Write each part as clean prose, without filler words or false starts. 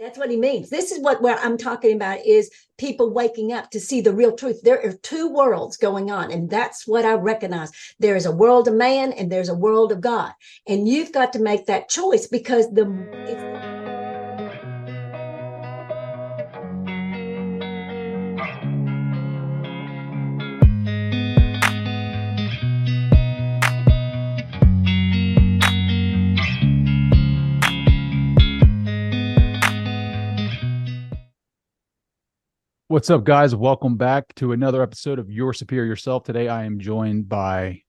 That's what he means. This is what I'm talking about is people waking up to see the real truth. There are two worlds going on, and that's what I recognize. There is a world of man and there's a world of God, and you've got to make that choice because What's up, guys? Welcome back to another episode of Your Superior Self. Today, I am joined by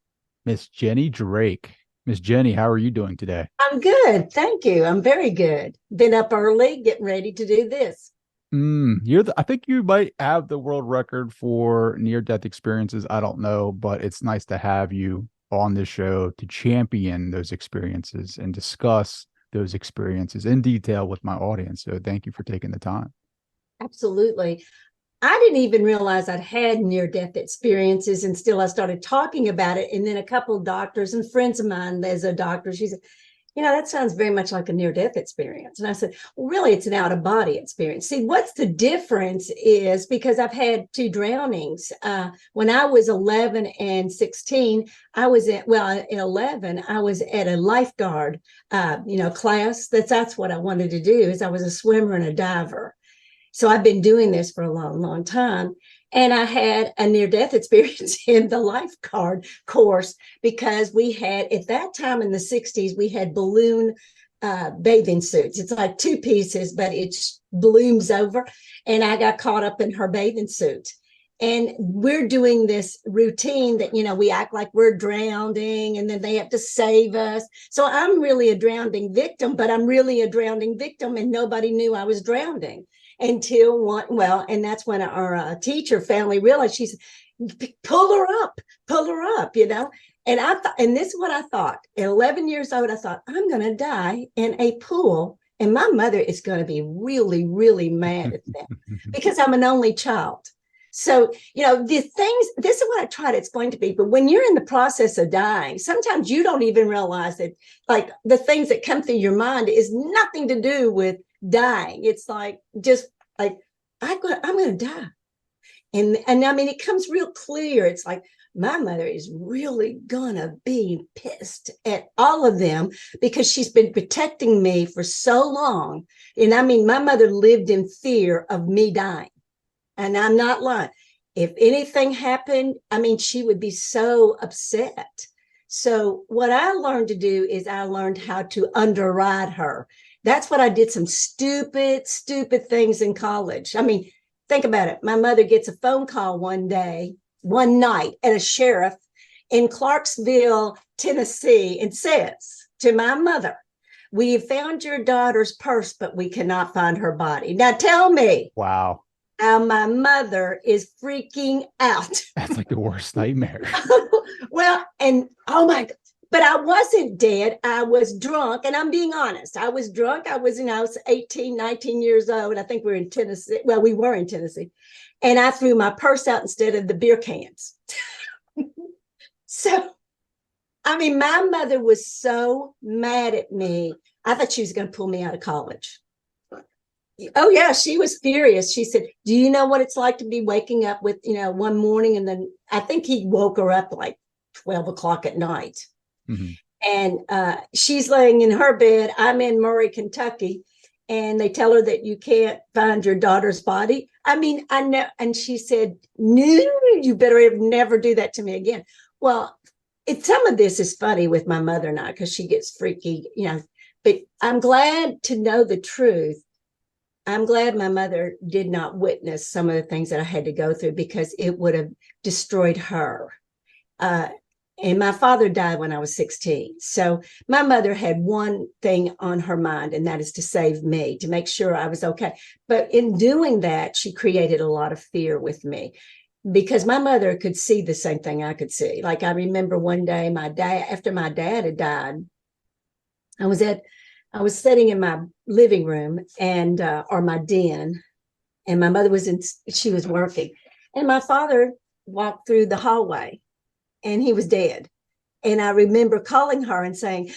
Miss Jenny Drake. Miss Jenny, how are you doing today? I'm good. Thank you. I'm very good. Been up early, getting ready to do this. I think you might have the world record for near-death experiences. I don't know, but it's nice to have you on this show to champion those experiences and discuss those experiences in detail with my audience. So thank you for taking the time. Absolutely. I didn't even realize I'd had near-death experiences until I started talking about it. And then a couple of doctors and friends of mine, there's a doctor, she said, that sounds very much like a near-death experience. And I said, well, really, it's an out-of-body experience. See, what's the difference is because I've had two drownings. When I was 11 and 16, at 11, I was at a lifeguard, class. That's what I wanted to do is I was a swimmer and a diver. So I've been doing this for a long, long time. And I had a near-death experience in the lifeguard course because we had, at that time in the 60s, we had balloon bathing suits. It's like two pieces, but it blooms over. And I got caught up in her bathing suit. And we're doing this routine that, we act like we're drowning and then they have to save us. So I'm really a drowning victim, but I'm really a drowning victim and nobody knew I was drowning until and that's when our teacher finally realized. She said, pull her up, And I thought, and this is what I thought. At 11 years old, I thought, I'm going to die in a pool. And my mother is going to be really, really mad at that because I'm an only child. So, the things, this is what I try to explain to people. When you're in the process of dying, sometimes you don't even realize that, like, the things that come through your mind is nothing to do with dying. It's like, just like, I'm going to die. And I mean, it comes real clear. It's like, my mother is really going to be pissed at all of them because she's been protecting me for so long. And I mean, my mother lived in fear of me dying. And I'm not lying. If anything happened, I mean, she would be so upset. So what I learned to do is I learned how to underride her. That's what I did, some stupid things in college. I mean, think about it. My mother gets a phone call one night at a sheriff in Clarksville, Tennessee, and says to my mother, we have found your daughter's purse, but we cannot find her body. Now tell me. Wow. How my mother is freaking out. That's like the worst nightmare. Well, and oh my God, but I wasn't dead. I was drunk. And I'm being honest. I was drunk. I was 18, 19 years old. I think we were in Tennessee. Well, we were in Tennessee. And I threw my purse out instead of the beer cans. So, I mean, my mother was so mad at me. I thought she was going to pull me out of college. Oh, yeah, she was furious. She said, do you know what it's like to be waking up with, one morning? And then I think he woke her up like 12 o'clock at night. Mm-hmm. And she's laying in her bed. I'm in Murray, Kentucky. And they tell her that you can't find your daughter's body. I mean, I know. And she said, no, you better never do that to me again. Well, some of this is funny with my mother and I because she gets freaky, but I'm glad to know the truth. I'm glad my mother did not witness some of the things that I had to go through because it would have destroyed her. And my father died when I was 16. So my mother had one thing on her mind, and that is to save me, to make sure I was okay. But in doing that, she created a lot of fear with me because my mother could see the same thing I could see. Like I remember one day after my dad had died, I was sitting in my living room or my den, and my mother she was working, and my father walked through the hallway and he was dead. And I remember calling her and saying,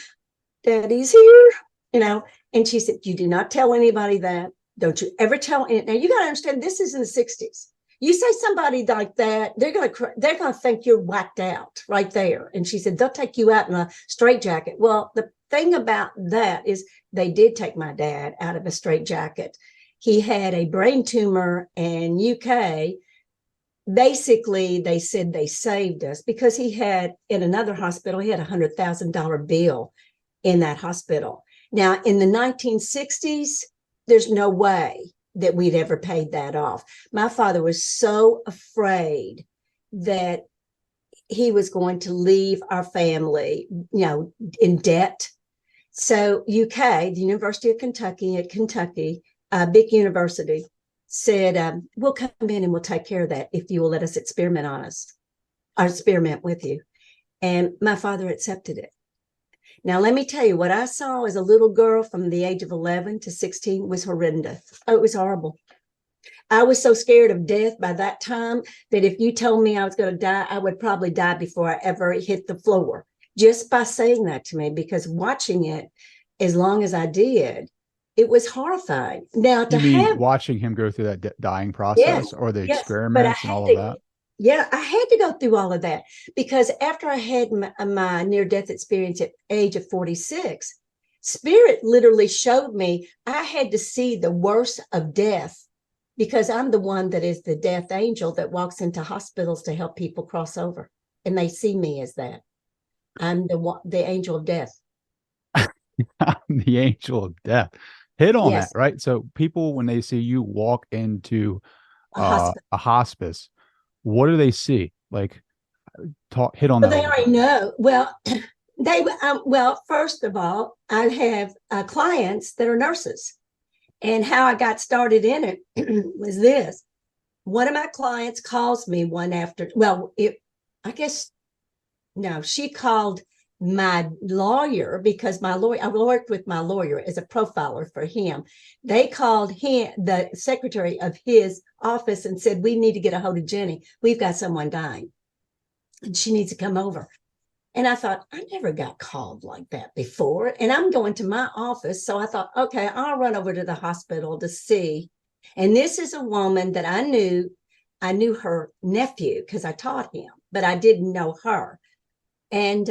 Daddy's here, and she said, you do not tell anybody that. Don't you ever tell it. Now you got to understand, this is in the 60s. You say somebody like that, they're gonna think you're whacked out right there. And she said, they'll take you out in a straitjacket. Well, the thing about that is they did take my dad out of a straitjacket. He had a brain tumor in UK. Basically, they said they saved us because he had, in another hospital, he had $100,000 bill in that hospital. Now, in the 1960s, there's no way that we'd ever paid that off. My father was so afraid that he was going to leave our family, in debt. So UK, the University of Kentucky at Kentucky, a big university, said, we'll come in and we'll take care of that if you will let us experiment on us, or experiment with you. And my father accepted it. Now, let me tell you, what I saw as a little girl from the age of 11 to 16 was horrendous. Oh, it was horrible. I was so scared of death by that time that if you told me I was going to die, I would probably die before I ever hit the floor, just by saying that to me, because watching it as long as I did, it was horrifying. Now, You mean watching him go through that dying process, or the experiments and all of that? Yeah, I had to go through all of that, because after I had my near-death experience at age of 46, Spirit literally showed me I had to see the worst of death, because I'm the one that is the death angel that walks into hospitals to help people cross over. And they see me as that. I'm the angel of death. The angel of death. Hit on Yes. that, right? So people, when they see you walk into a hospice, what do they see? Like, hit on that. They already know. Well, first of all, I have clients that are nurses. And how I got started in it was this. One of my clients calls me one after, she called my lawyer, because I worked with my lawyer as a profiler for him. They called him, the secretary of his office, and said, we need to get a hold of Ginny. We've got someone dying and she needs to come over. And I thought, I never got called like that before. And I'm going to my office. So I thought, okay, I'll run over to the hospital to see. And this is a woman that I knew. I knew her nephew because I taught him, but I didn't know her. And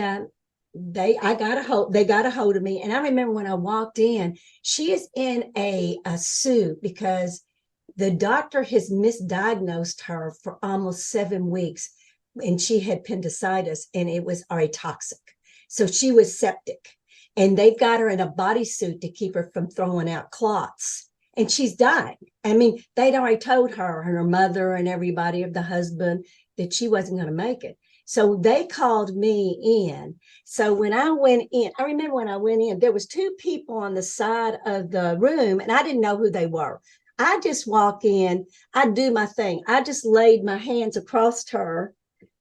they got a hold of me. And I remember when I walked in, she is in a suit because the doctor has misdiagnosed her for almost 7 weeks. And she had appendicitis, and it was already toxic. So she was septic, and they've got her in a bodysuit to keep her from throwing out clots. And she's dying. I mean, they'd already told her and her mother and everybody, of the husband, that she wasn't going to make it. So they called me in. So when I went in, I remember when I went in, there was 2 people on the side of the room, and I didn't know who they were. I just walk in, I do my thing. I just laid my hands across her,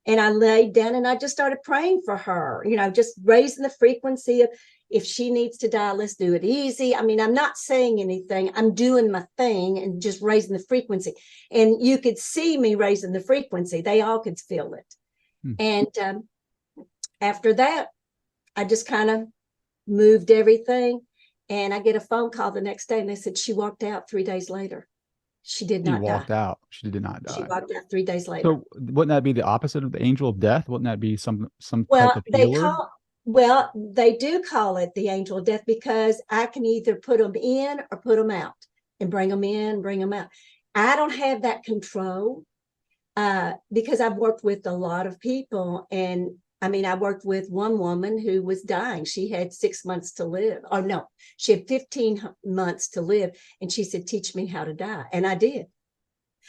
and I laid down and I just started praying for her, just raising the frequency of, if she needs to die, let's do it easy. I mean, I'm not saying anything. I'm doing my thing and just raising the frequency. And you could see me raising the frequency. They all could feel it. And after that, I just kind of moved everything. And I get a phone call the next day, and they said she walked out 3 days later. She did not die. She did not die. She walked out 3 days later. So wouldn't that be the opposite of the angel of death? Wouldn't that be some type of healer? They do call it the angel of death, because I can either put them in or put them out, and bring them in, bring them out. I don't have that control because I've worked with a lot of people. And I mean, I worked with one woman who was dying. She had 6 months to live. Or no, she had 15 months to live. And she said, teach me how to die. And I did.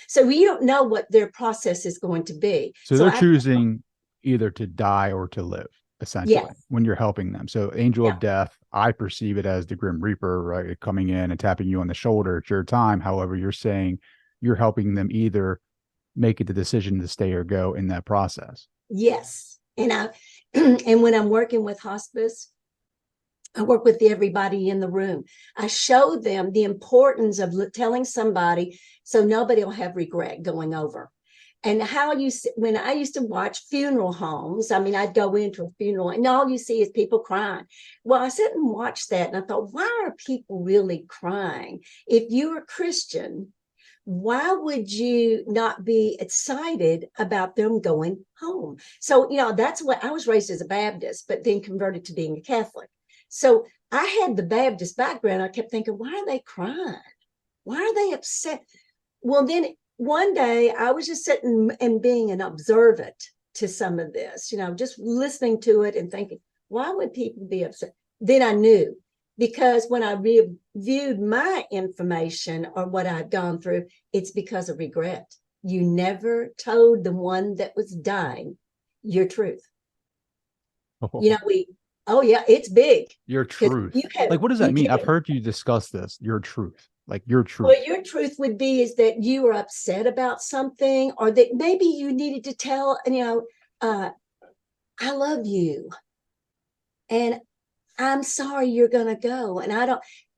So we don't know what their process is going to be. So they're choosing either to die or to live, essentially, when you're helping them. So angel of death, I perceive it as the Grim Reaper, right? Coming in and tapping you on the shoulder at your time. However, you're saying you're helping them either make the decision to stay or go in that process. Yes. And and when I'm working with hospice, I work with everybody in the room. I show them the importance of telling somebody, so nobody will have regret going over. And how you see, when I used to watch funeral homes, I mean, I'd go into a funeral and all you see is people crying. Well, I sat and watched that and I thought, why are people really crying? If you're a Christian, why would you not be excited about them going home? So, that's what I was raised as a Baptist, but then converted to being a Catholic. So I had the Baptist background. I kept thinking, why are they crying? Why are they upset? Well, then one day I was just sitting and being an observant to some of this, just listening to it and thinking, why would people be upset? Then I knew, because when I reviewed my information or what I'd gone through, it's because of regret. You never told the one that was dying your truth. Oh yeah, it's big. Your truth. Have, like, what does that mean? I've heard you discuss this. Your truth. Like your truth. Well, your truth would be is that you were upset about something, or that maybe you needed to tell, I love you. And I'm sorry you're going to go. And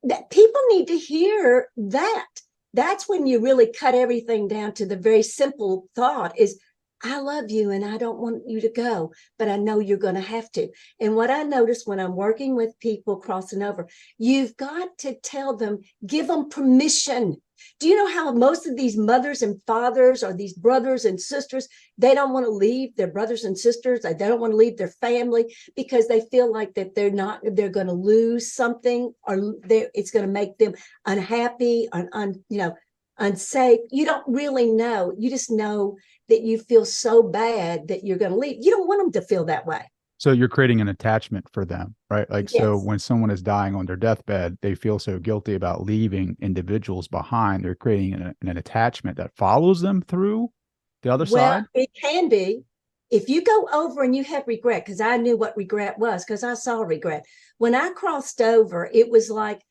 that people need to hear that. That's when you really cut everything down to the very simple thought is, I love you and I don't want you to go, but I know you're going to have to. And what I notice when I'm working with people crossing over, you've got to tell them, give them permission. Do you know how most of these mothers and fathers or these brothers and sisters, they don't want to leave their brothers and sisters. They don't want to leave their family because they feel like that they're going to lose something, or it's going to make them unhappy and unsafe. You don't really know. You just know that you feel so bad that you're going to leave. You don't want them to feel that way. So you're creating an attachment for them, right? Like, yes. So when someone is dying on their deathbed, they feel so guilty about leaving individuals behind. They're creating an attachment that follows them through the other side. Well, it can be. If you go over and you have regret, because I knew what regret was, because I saw regret. When I crossed over, it was like,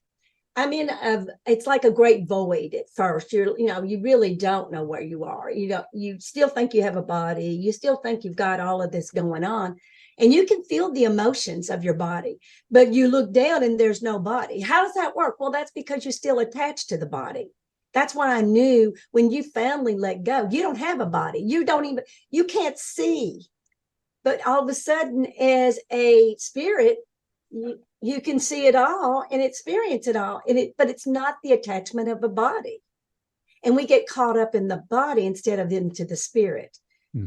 it's like a great void at first. You really don't know where you are. You still think you have a body. You still think you've got all of this going on. And you can feel the emotions of your body, but you look down and there's no body. How does that work? Well, that's because you're still attached to the body. That's why I knew when you finally let go, you don't have a body. You can't see. But all of a sudden, as a spirit, you can see it all and experience it all. But it's not the attachment of a body. And we get caught up in the body instead of into the spirit.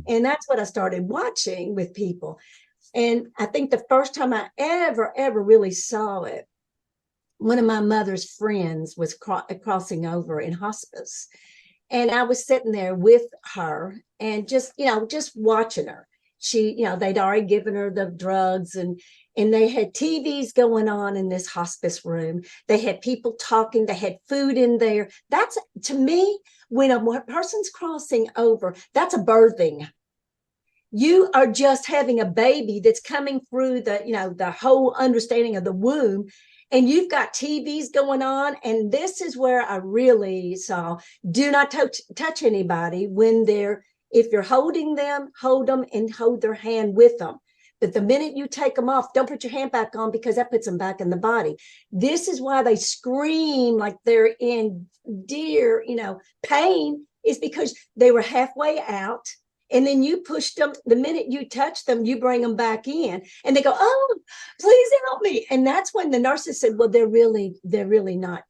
And that's what I started watching with people. And I think the first time I ever really saw it, one of my mother's friends was crossing over in hospice. And I was sitting there with her and just watching her. They'd already given her the drugs and they had TVs going on in this hospice room. They had people talking. They had food in there. That's, to me, when a person's crossing over, that's a birthing. You are just having a baby that's coming through the whole understanding of the womb, and you've got TVs going on. And this is where I really saw, do not touch anybody if you're holding them, hold them and hold their hand with them. But the minute you take them off, don't put your hand back on, because that puts them back in the body. This is why they scream like they're in pain, is because they were halfway out. And then you push them. The minute you touch them, you bring them back in, and they go, "Oh, please help me!" And that's when the nurses said, "Well, they're really not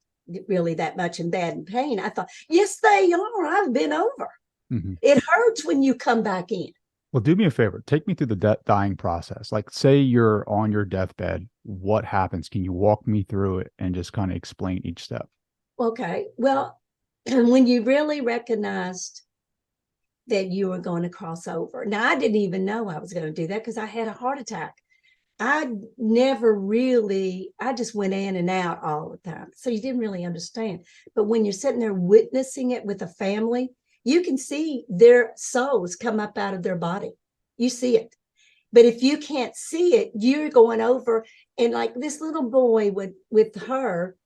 really that much in bad pain." I thought, yes, they are. I've been over. Mm-hmm. It hurts when you come back in. Well, do me a favor. Take me through the dying process. Like, say you're on your deathbed. What happens? Can you walk me through it and just kind of explain each step? Okay. Well, when you really recognized that you were going to cross over. Now, I didn't even know I was going to do that because I had a heart attack. I just went in and out all the time. So you didn't really understand. But when you're sitting there witnessing it with a family, you can see their souls come up out of their body. You see it. But if you can't see it, you're going over. And like this little boy with her,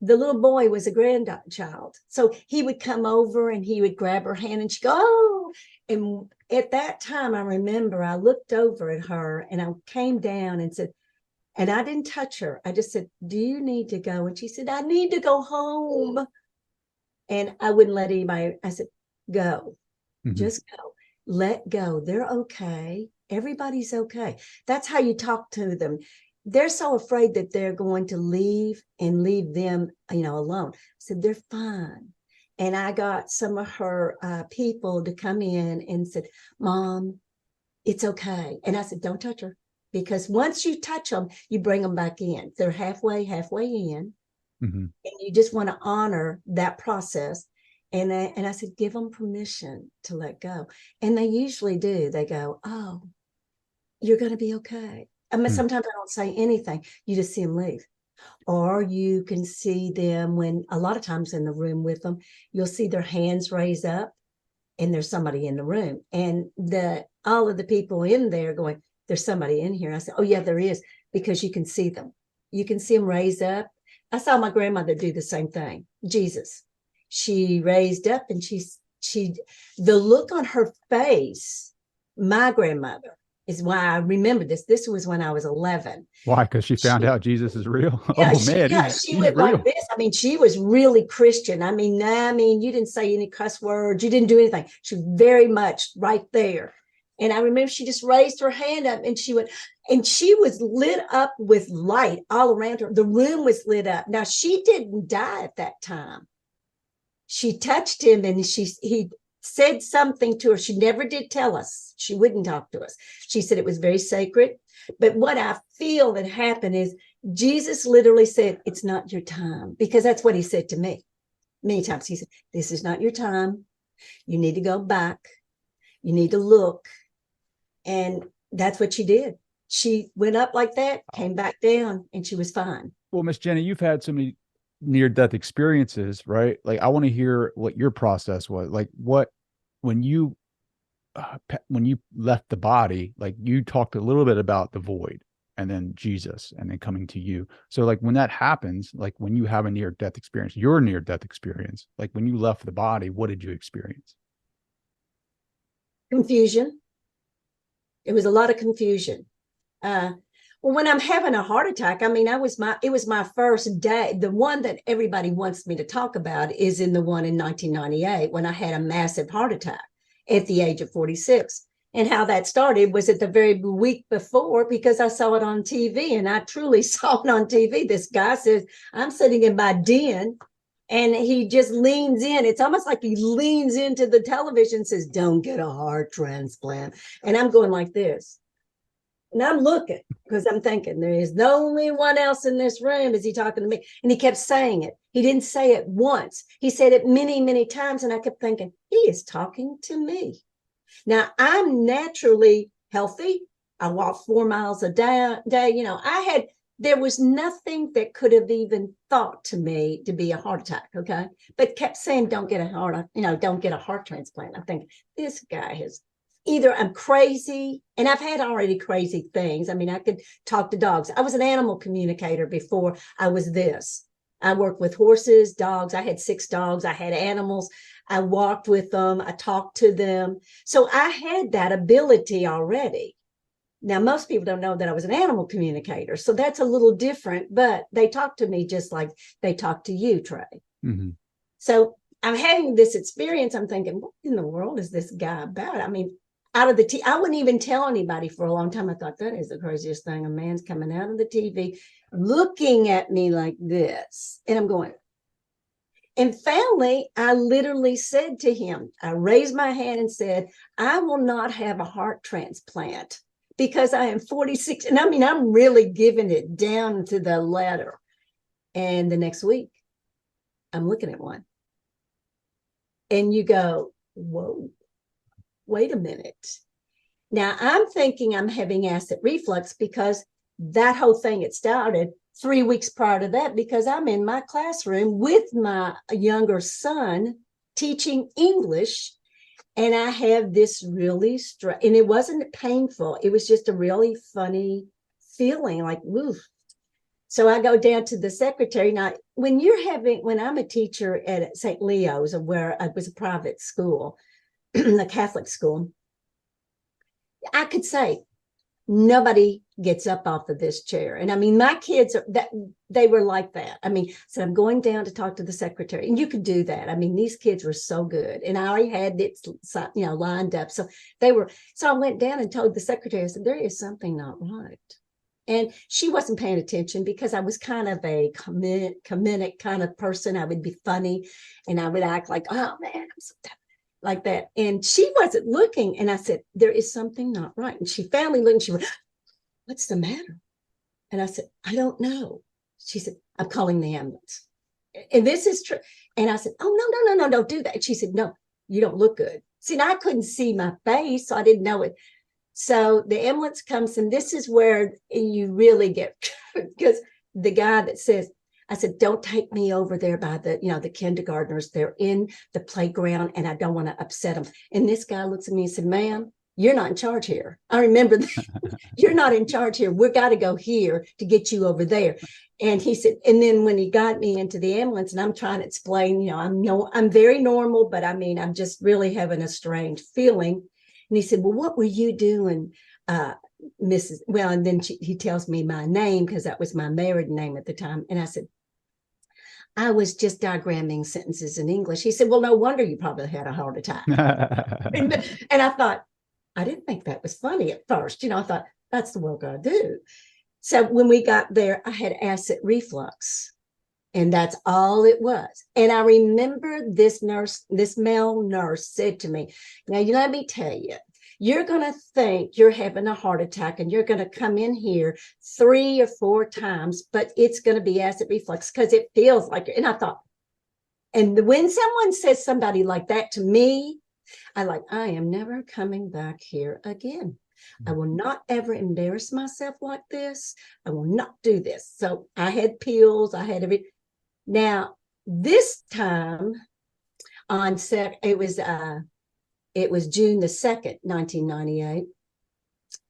the little boy was a grandchild. So he would come over and he would grab her hand and she'd go, "Oh." And at that time, I remember I looked over at her and I came down and said, and I didn't touch her. I just said, "Do you need to go?" And she said, "I need to go home." And I wouldn't let anybody. I said, "Go." Mhm. Just go. Let go. They're okay. Everybody's okay. That's how you talk to them. They're so afraid that they're going to leave and leave them, alone. I said, they're fine. And I got some of her people to come in and said, Mom, it's okay. And I said, don't touch her. Because once you touch them, you bring them back in. They're halfway in. Mhm. And you just want to honor that process. And I said, give them permission to let go. And they usually do. They go, oh, you're going to be okay. I mean, Mm. sometimes I don't say anything. You just see them leave. Or you can see them when a lot of times in the room with them, you'll see their hands raise up and there's somebody in the room. And all of the people in there going, there's somebody in here. I said, oh, yeah, there is, because you can see them. You can see them raise up. I saw my grandmother do the same thing. Jesus. She raised up and the look on her face, my grandmother, is why I remember this. This was when I was 11. Why? Because she found She, out Jesus is real. yeah, Oh man, she he's went like real. this. I mean, she was really Christian. I mean, you didn't say any cuss words. You didn't do anything. She was very much right there. And I remember she just raised her hand up and she went, and she was lit up with light all around her. The room was lit up. Now, she didn't die at that time. She touched him and he said something to her. She never did tell us. She wouldn't talk to us. She said it was very sacred. But what I feel that happened is Jesus literally said, it's not your time, because that's what he said to me many times. He said, this is not your time. You need to go back. You need to look. And that's what she did. She went up like that, came back down, and she was fine. Well, Miss Jenny, you've had so many near death experiences, right? Like, I want to hear what your process was. Like, when you left the body, like you talked a little bit about the void and then Jesus and then coming to you. So like when that happens, like when you have a near death experience, your near death experience, like when you left the body, what did you experience? Confusion. It was a lot of confusion. Uh, well, when I'm having a heart attack, I mean, it was my first day. The one that everybody wants me to talk about is in the one in 1998 when I had a massive heart attack at the age of 46. And how that started was at the very week before, because I saw it on TV, and I truly saw it on TV. This guy says, I'm sitting in my den, and he just leans in. It's almost like he leans into the television and says, don't get a heart transplant. And I'm going like this. And I'm looking because I'm thinking there is no only one else in this room. Is he talking to me? And he kept saying it. He didn't say it once. He said it many, many times. And I kept thinking, he is talking to me. Now, I'm naturally healthy. I walk 4 miles a day. There was nothing that could have even thought to me to be a heart attack. Okay. But kept saying, don't get a heart transplant. I think this guy has either I'm crazy, and I've had already crazy things. I mean, I could talk to dogs. I was an animal communicator before I was this. I worked with horses, dogs. I had 6 dogs. I had animals. I walked with them. I talked to them. So I had that ability already. Now, most people don't know that I was an animal communicator. So that's a little different, but they talk to me just like they talk to you, Trey. Mm-hmm. So I'm having this experience. I'm thinking, what in the world is this guy about? I mean, I wouldn't even tell anybody for a long time. I thought that is the craziest thing. A man's coming out of the TV looking at me like this. And I'm going, and finally, I literally said to him, I raised my hand and said, I will not have a heart transplant because I am 46. And I mean, I'm really giving it down to the letter. And the next week, I'm looking at one. And you go, whoa, wait a minute. Now I'm thinking I'm having acid reflux because that whole thing had started 3 weeks prior to that, because I'm in my classroom with my younger son teaching English. And I have this really and it wasn't painful. It was just a really funny feeling like, woof. So I go down to the secretary. Now, when I'm a teacher at St. Leo's, where it was a private school, a Catholic school, I could say, nobody gets up off of this chair. And I mean, my kids they were like that. I mean, so I'm going down to talk to the secretary, and you could do that. I mean, these kids were so good, and I already had it, lined up. So I went down and told the secretary, I said, there is something not right. And she wasn't paying attention because I was kind of a comedic kind of person. I would be funny and I would act like, oh man, I'm so tired, like that. And she wasn't looking. And I said, there is something not right. And she finally looked and she went, what's the matter? And I said, I don't know. She said, I'm calling the ambulance. And this is true. And I said, oh, no, don't do that. And she said, no, you don't look good. See, and I couldn't see my face, so I didn't know it. So the ambulance comes, and this is where you really get, because the guy that says, I said, don't take me over there by the kindergartners. They're in the playground and I don't want to upset them. And this guy looks at me and said, ma'am, you're not in charge here. I remember that. You're not in charge here. We've got to go here to get you over there. And he said, and then when he got me into the ambulance and I'm trying to explain, I'm very normal, but I mean, I'm just really having a strange feeling. And he said, well, what were you doing, Mrs. Well, and then he tells me my name because that was my married name at the time. And I said, I was just diagramming sentences in English. He said, well, no wonder you probably had a heart attack. And I thought, I didn't think that was funny at first. I thought, that's the work I do. So when we got there, I had acid reflux. And that's all it was. And I remember this male nurse said to me, now you let me tell you, you're going to think you're having a heart attack and you're going to come in here 3 or 4 times, but it's going to be acid reflux because it feels like it. And I thought, and when someone says somebody like that to me, I am never coming back here again. I will not ever embarrass myself like this. I will not do this. So I had pills. I had everything. Now, this time it was June the 2nd, 1998,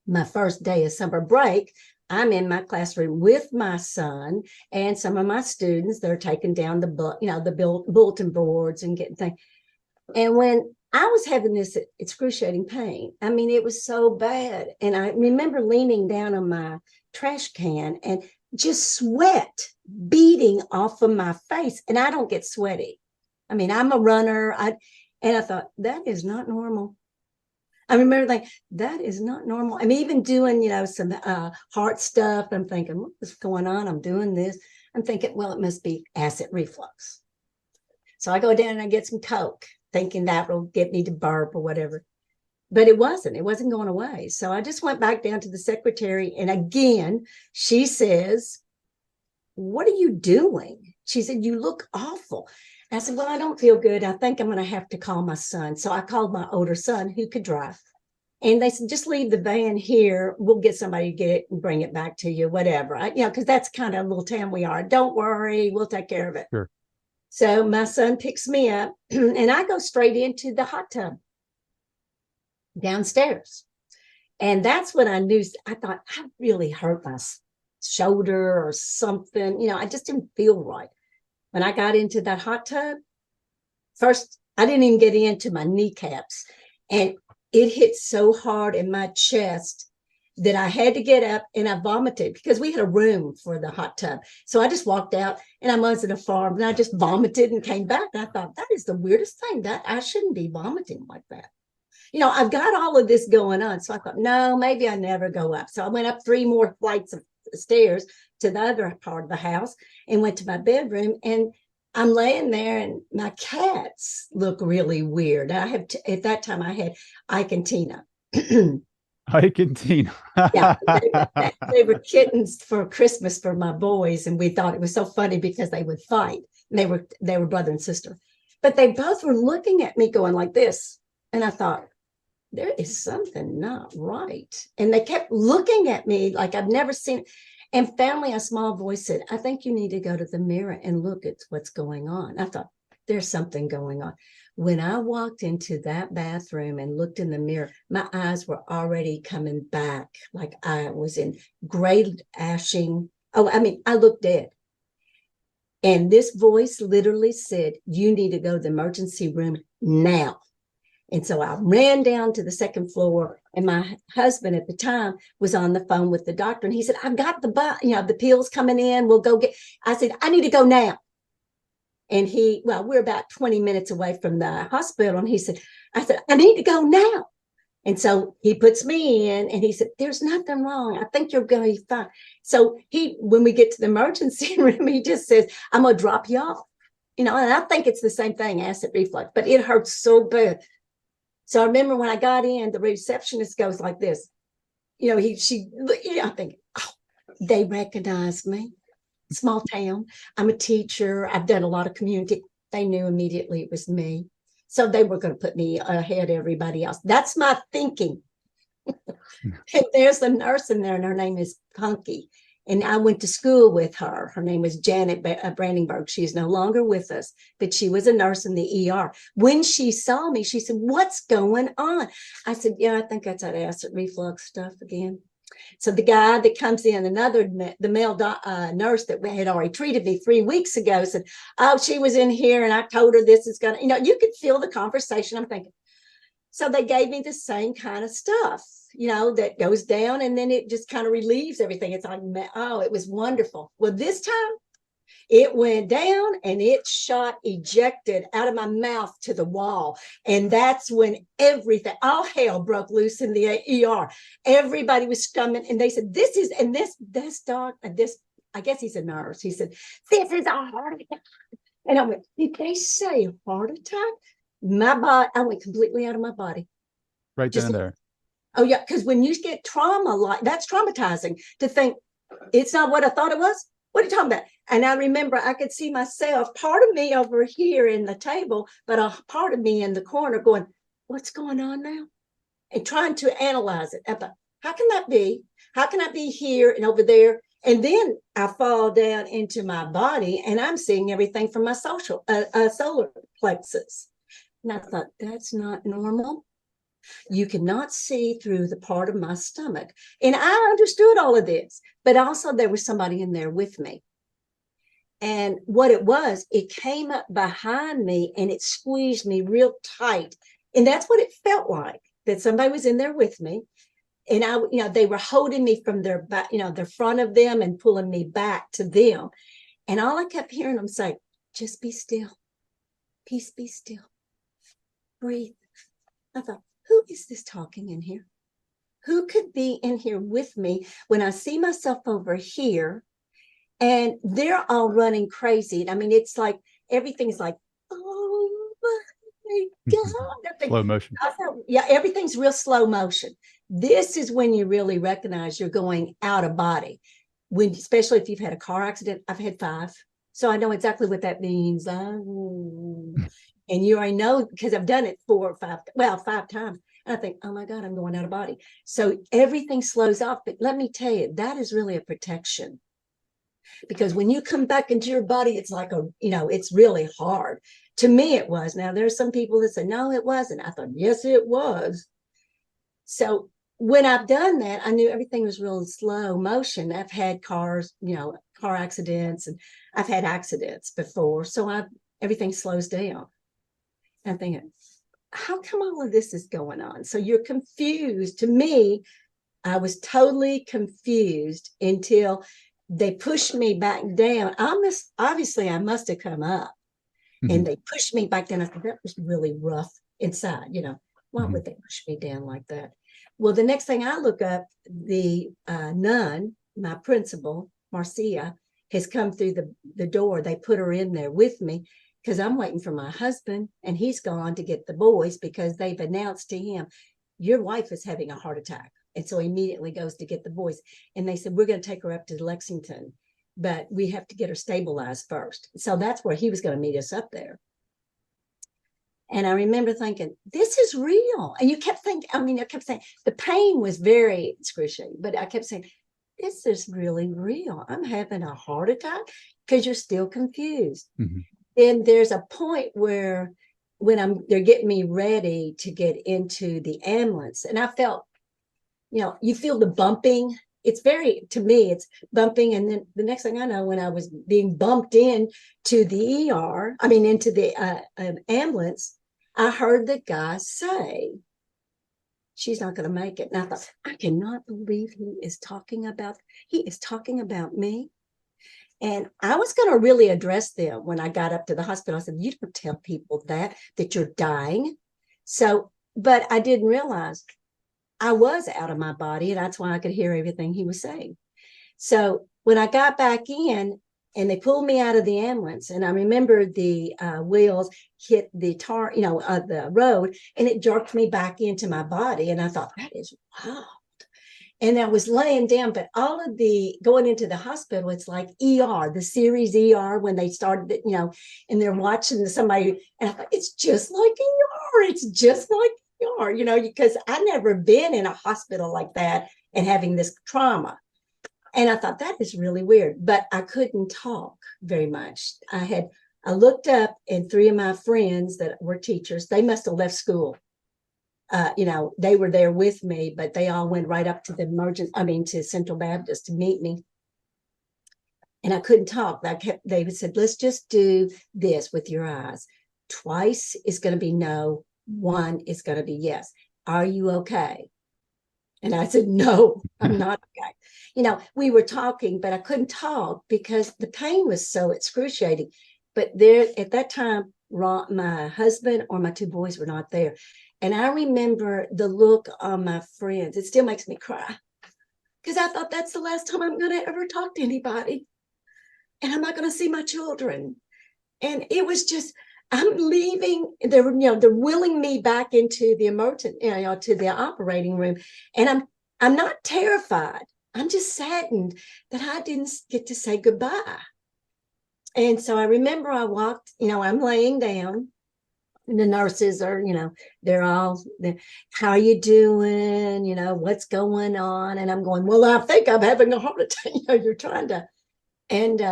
my first day of summer break. I'm in my classroom with my son and some of my students. They're taking down the bulletin boards and getting things. And when I was having this excruciating pain, I mean, it was so bad. And I remember leaning down on my trash can and just sweat beating off of my face. And I don't get sweaty. I mean, I'm a runner. And I thought, that is not normal. I remember thinking, that is not normal. I'm even doing, some heart stuff. I'm thinking, what is going on? I'm doing this. I'm thinking, well, it must be acid reflux. So I go down and I get some Coke, thinking that will get me to burp or whatever. But it wasn't going away. So I just went back down to the secretary. And again, she says, what are you doing? She said, you look awful. I said, well, I don't feel good. I think I'm going to have to call my son. So I called my older son who could drive. And they said, just leave the van here. We'll get somebody to get it and bring it back to you, whatever. Because that's kind of a little town we are. Don't worry. We'll take care of it. Sure. So my son picks me up and I go straight into the hot tub downstairs. And that's when I knew, I thought, I really hurt my shoulder or something. I just didn't feel right. When I got into that hot tub, first, I didn't even get into my kneecaps. And it hit so hard in my chest that I had to get up and I vomited because we had a room for the hot tub. So I just walked out and I was at a farm and I just vomited and came back. And I thought, that is the weirdest thing. That I shouldn't be vomiting like that. I've got all of this going on. So I thought, no, maybe I never go up. So I went up 3 more flights of stairs to the other part of the house and went to my bedroom, and I'm laying there and my cats look really weird. At that time I had Ike and Tina. Ike and Tina. Yeah, they were kittens for Christmas for my boys, and we thought it was so funny because they would fight. They were brother and sister, but they both were looking at me going like this, and I thought, there is something not right. And they kept looking at me like I've never seen it. And finally, a small voice said, I think you need to go to the mirror and look at what's going on. I thought, there's something going on. When I walked into that bathroom and looked in the mirror, my eyes were already coming back like I was in gray ashing. I looked dead. And this voice literally said, you need to go to the emergency room now. And so I ran down to the second floor And my husband at the time was on the phone with the doctor, and he said, I've got the pills coming in. We'll go get, I said, I need to go now. And we're about 20 minutes away from the hospital. And I said, I need to go now. And so he puts me in, and he said, there's nothing wrong. I think you're going to be fine. So when we get to the emergency room, he just says, I'm going to drop you off. And I think it's the same thing, acid reflux, but it hurts so bad. So I remember when I got in, the receptionist goes like this. I think, oh, they recognize me. Small town. I'm a teacher. I've done a lot of community. They knew immediately it was me. So they were going to put me ahead of everybody else. That's my thinking. And there's a nurse in there, and her name is Punky. And I went to school with her. Her name was Janet Brandenburg. She's no longer with us, but she was a nurse in the ER. When she saw me, she said, what's going on? I said, yeah, I think that's that acid reflux stuff again. So the guy that comes in, the male nurse that had already treated me 3 weeks ago, said, oh, she was in here and I told her this is going to, you could feel the conversation. I'm thinking, so they gave me the same kind of stuff, that goes down, and then it just kind of relieves everything. It's like, oh, it was wonderful. Well, this time it went down and it ejected out of my mouth to the wall. And that's when all hell broke loose in the ER. Everybody was coming, and they said, this dog, I guess he's a nurse. He said, this is a heart attack. And I went, did they say heart attack? I went completely out of my body. Right then and there. Oh, yeah, because when you get trauma, that's traumatizing to think it's not what I thought it was. What are you talking about? And I remember I could see myself, part of me over here in the table, but a part of me in the corner going, what's going on now? And trying to analyze it. I thought, how can that be? How can I be here and over there? And then I fall down into my body, and I'm seeing everything from my solar plexus. And I thought, that's not normal. You cannot see through the part of my stomach. And I understood all of this, but also there was somebody in there with me. And what it was, it came up behind me and it squeezed me real tight. And that's what it felt like, that somebody was in there with me. And they were holding me from their back, the front of them, and pulling me back to them. And all I kept hearing them say, just be still. Peace, be still. Breathe. I thought, who is this talking in here? Who could be in here with me when I see myself over here and they're all running crazy? I mean, it's like everything's like, oh my God. Slow motion. Yeah, everything's real slow motion. This is when you really recognize you're going out of body. Especially if you've had a car accident. I've had 5. So I know exactly what that means. And you already know, because I've done it 5 times. And I think, oh my God, I'm going out of body. So everything slows off. But let me tell you, that is really a protection. Because when you come back into your body, it's like it's really hard. To me, it was. Now, there's some people that say, no, it wasn't. I thought, yes, it was. So when I've done that, I knew everything was real slow motion. I've had car accidents, and I've had accidents before. So everything slows down. I'm thinking, how come all of this is going on? So you're confused. To me, I was totally confused until they pushed me back down. I must have come up. Mm-hmm. And they pushed me back down. I thought, that was really rough inside. Why would they push me down like that? Well, the next thing I look up, the nun, my principal, Marcia, has come through the door. They put her in there with me, because I'm waiting for my husband, and he's gone to get the boys because they've announced to him, your wife is having a heart attack. And so he immediately goes to get the boys. And they said, we're going to take her up to Lexington, but we have to get her stabilized first. So that's where he was going to meet us up there. And I remember thinking, this is real. And I kept saying, the pain was very excruciating, but I kept saying, this is really real. I'm having a heart attack, because you're still confused. Mm-hmm. Then there's a point where they're getting me ready to get into the ambulance. And I felt, you feel the bumping. To me, it's bumping. And then the next thing I know, when I was being bumped in to the into the ambulance, I heard the guy say, she's not going to make it. And I thought, I cannot believe he is talking about me. And I was going to really address them when I got up to the hospital. I said, you don't tell people that you're dying. So, but I didn't realize I was out of my body, and that's why I could hear everything he was saying. So when I got back in and they pulled me out of the ambulance, and I remember the wheels hit the the road, and it jerked me back into my body. And I thought, that is wow. And I was laying down, but all of the going into the hospital, it's like ER, the series ER, when they started, and they're watching somebody, and I thought, it's just like ER. It's just like ER, because I never been in a hospital like that and having this trauma. And I thought, that is really weird, but I couldn't talk very much. I looked up, and 3 of my friends that were teachers, they must have left school. They were there with me, but they all went right up to to Central Baptist to meet me. And I couldn't talk. They said, let's just do this with your eyes. Twice is going to be no. 1 is going to be yes. Are you okay? And I said, no, I'm not okay. We were talking, but I couldn't talk because the pain was so excruciating. But there, at that time, my husband or my 2 boys were not there. And I remember the look on my friends. It still makes me cry because I thought, that's the last time I'm going to ever talk to anybody. And I'm not going to see my children. And it was just, I'm leaving. They're wheeling me back into the to the operating room. And I'm not terrified. I'm just saddened that I didn't get to say goodbye. And so I remember I walked, I'm laying down. And the nurses are, they're all, how are you doing? What's going on? And I'm going, well, I think I'm having a heart attack. You're trying to. And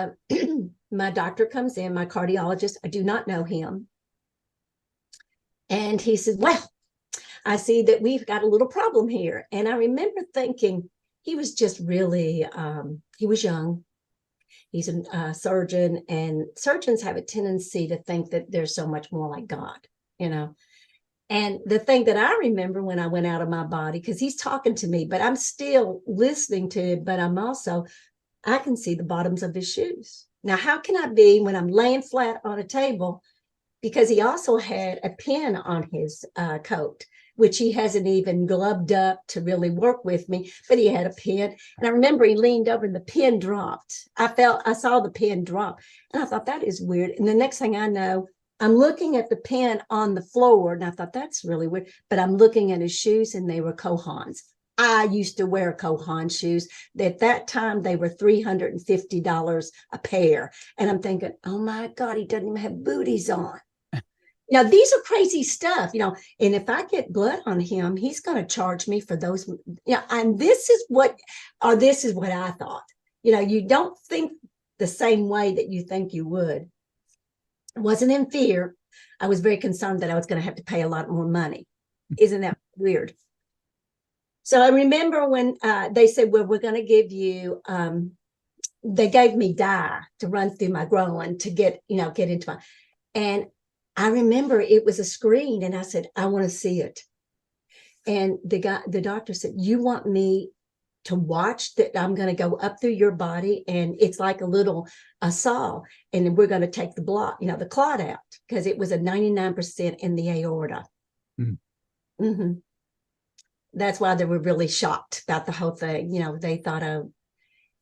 my doctor comes in, my cardiologist. I do not know him. And he says, well, I see that we've got a little problem here. And I remember thinking he was just really, he was young. He's a surgeon, and surgeons have a tendency to think that they're so much more like God, And the thing that I remember when I went out of my body, because he's talking to me, but I'm still listening to it, but I can see the bottoms of his shoes. Now, how can I be when I'm laying flat on a table? Because he also had a pin on his coat, which he hasn't even gloved up to really work with me, but he had a pin. And I remember he leaned over and the pin dropped. I saw the pin drop, and I thought, that is weird. And the next thing I know, I'm looking at the pin on the floor, and I thought, that's really weird. But I'm looking at his shoes, and they were Kohans. I used to wear Kohan shoes. At that time, they were $350 a pair. And I'm thinking, oh my God, he doesn't even have booties on. Now, these are crazy stuff, and if I get blood on him, he's going to charge me for those. And this is what I thought. You don't think the same way that you think you would. I wasn't in fear. I was very concerned that I was going to have to pay a lot more money. Isn't that weird? So I remember when they said, well, we're going to give you, they gave me dye to run through my groin to get into my, and I remember it was a screen, and I said, I want to see it. And the doctor said, you want me to watch that? I'm going to go up through your body, and it's like a saw, and then we're going to take the clot out, because it was a 99% in the aorta. Mm-hmm. Mm-hmm. That's why they were really shocked about the whole thing. They thought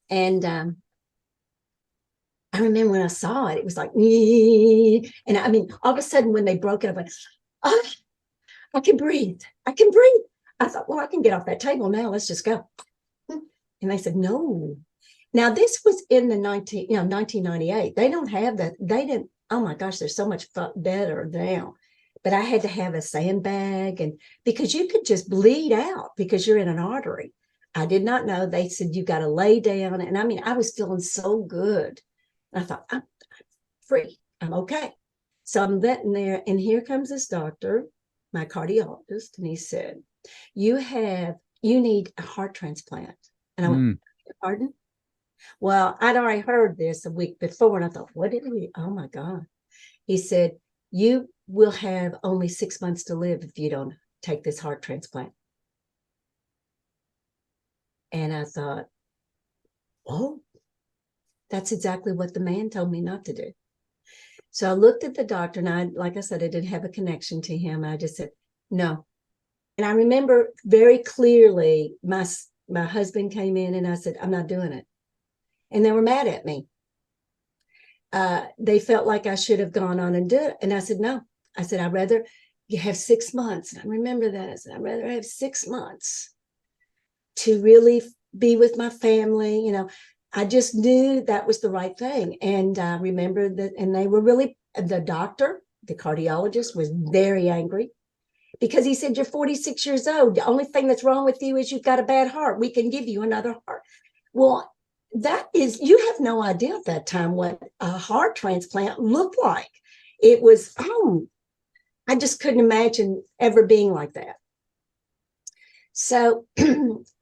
and I remember when I saw it, it was like, and I mean, all of a sudden when they broke it, I went, oh, I can breathe. I can breathe. I thought, well, I can get off that table now. Let's just go. And they said, no. Now, this was in the 1998. They don't have that. They didn't. Oh my gosh, they're so much better now. But I had to have a sandbag, and because you could just bleed out because you're in an artery. I did not know. They said, you got to lay down. And I mean, I was feeling so good. I thought, I'm free. I'm okay. So I'm letting there. And here comes this doctor, my cardiologist. And he said, you need a heart transplant. And I went, pardon? Well, I'd already heard this a week before. And I thought, what did he? Oh my God. He said, you will have only 6 months to live if you don't take this heart transplant. And I thought, oh, that's exactly what the man told me not to do. So I looked at the doctor, and like I said, I didn't have a connection to him. I just said, no. And I remember very clearly my husband came in and I said, I'm not doing it. And they were mad at me. They felt like I should have gone on and do it. And I said, no. I said, I'd rather you have 6 months. And I remember that. I said, I'd rather have 6 months to really be with my family. I just knew that was the right thing. And I remember that, and they were really, the doctor, the cardiologist, was very angry because he said, you're 46 years old. The only thing that's wrong with you is you've got a bad heart. We can give you another heart. Well, you have no idea at that time what a heart transplant looked like. It was, I just couldn't imagine ever being like that. So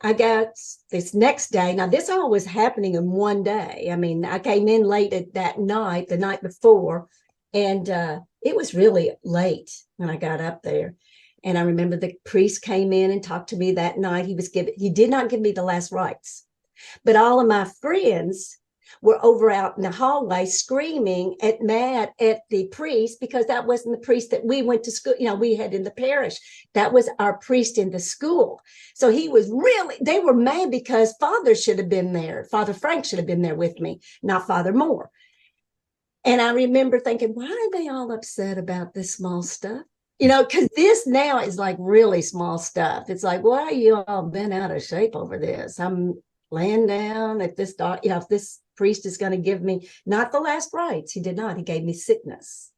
I got this next day. Now, this all was happening in one day. I mean, I came in late the night before, and it was really late when I got up there. And I remember the priest came in and talked to me that night. He did not give me the last rites, but all of my friends were over out in the hallway screaming mad at the priest, because that wasn't the priest that we went to school. We had in the parish. That was our priest in the school. So they were mad because Father should have been there. Father Frank should have been there with me, not Father Moore. And I remember thinking, why are they all upset about this small stuff? Because this now is like really small stuff. It's like, why are you all bent out of shape over this? I'm laying down at this, if this priest is going to give me not the last rites. He did not. He gave me sickness.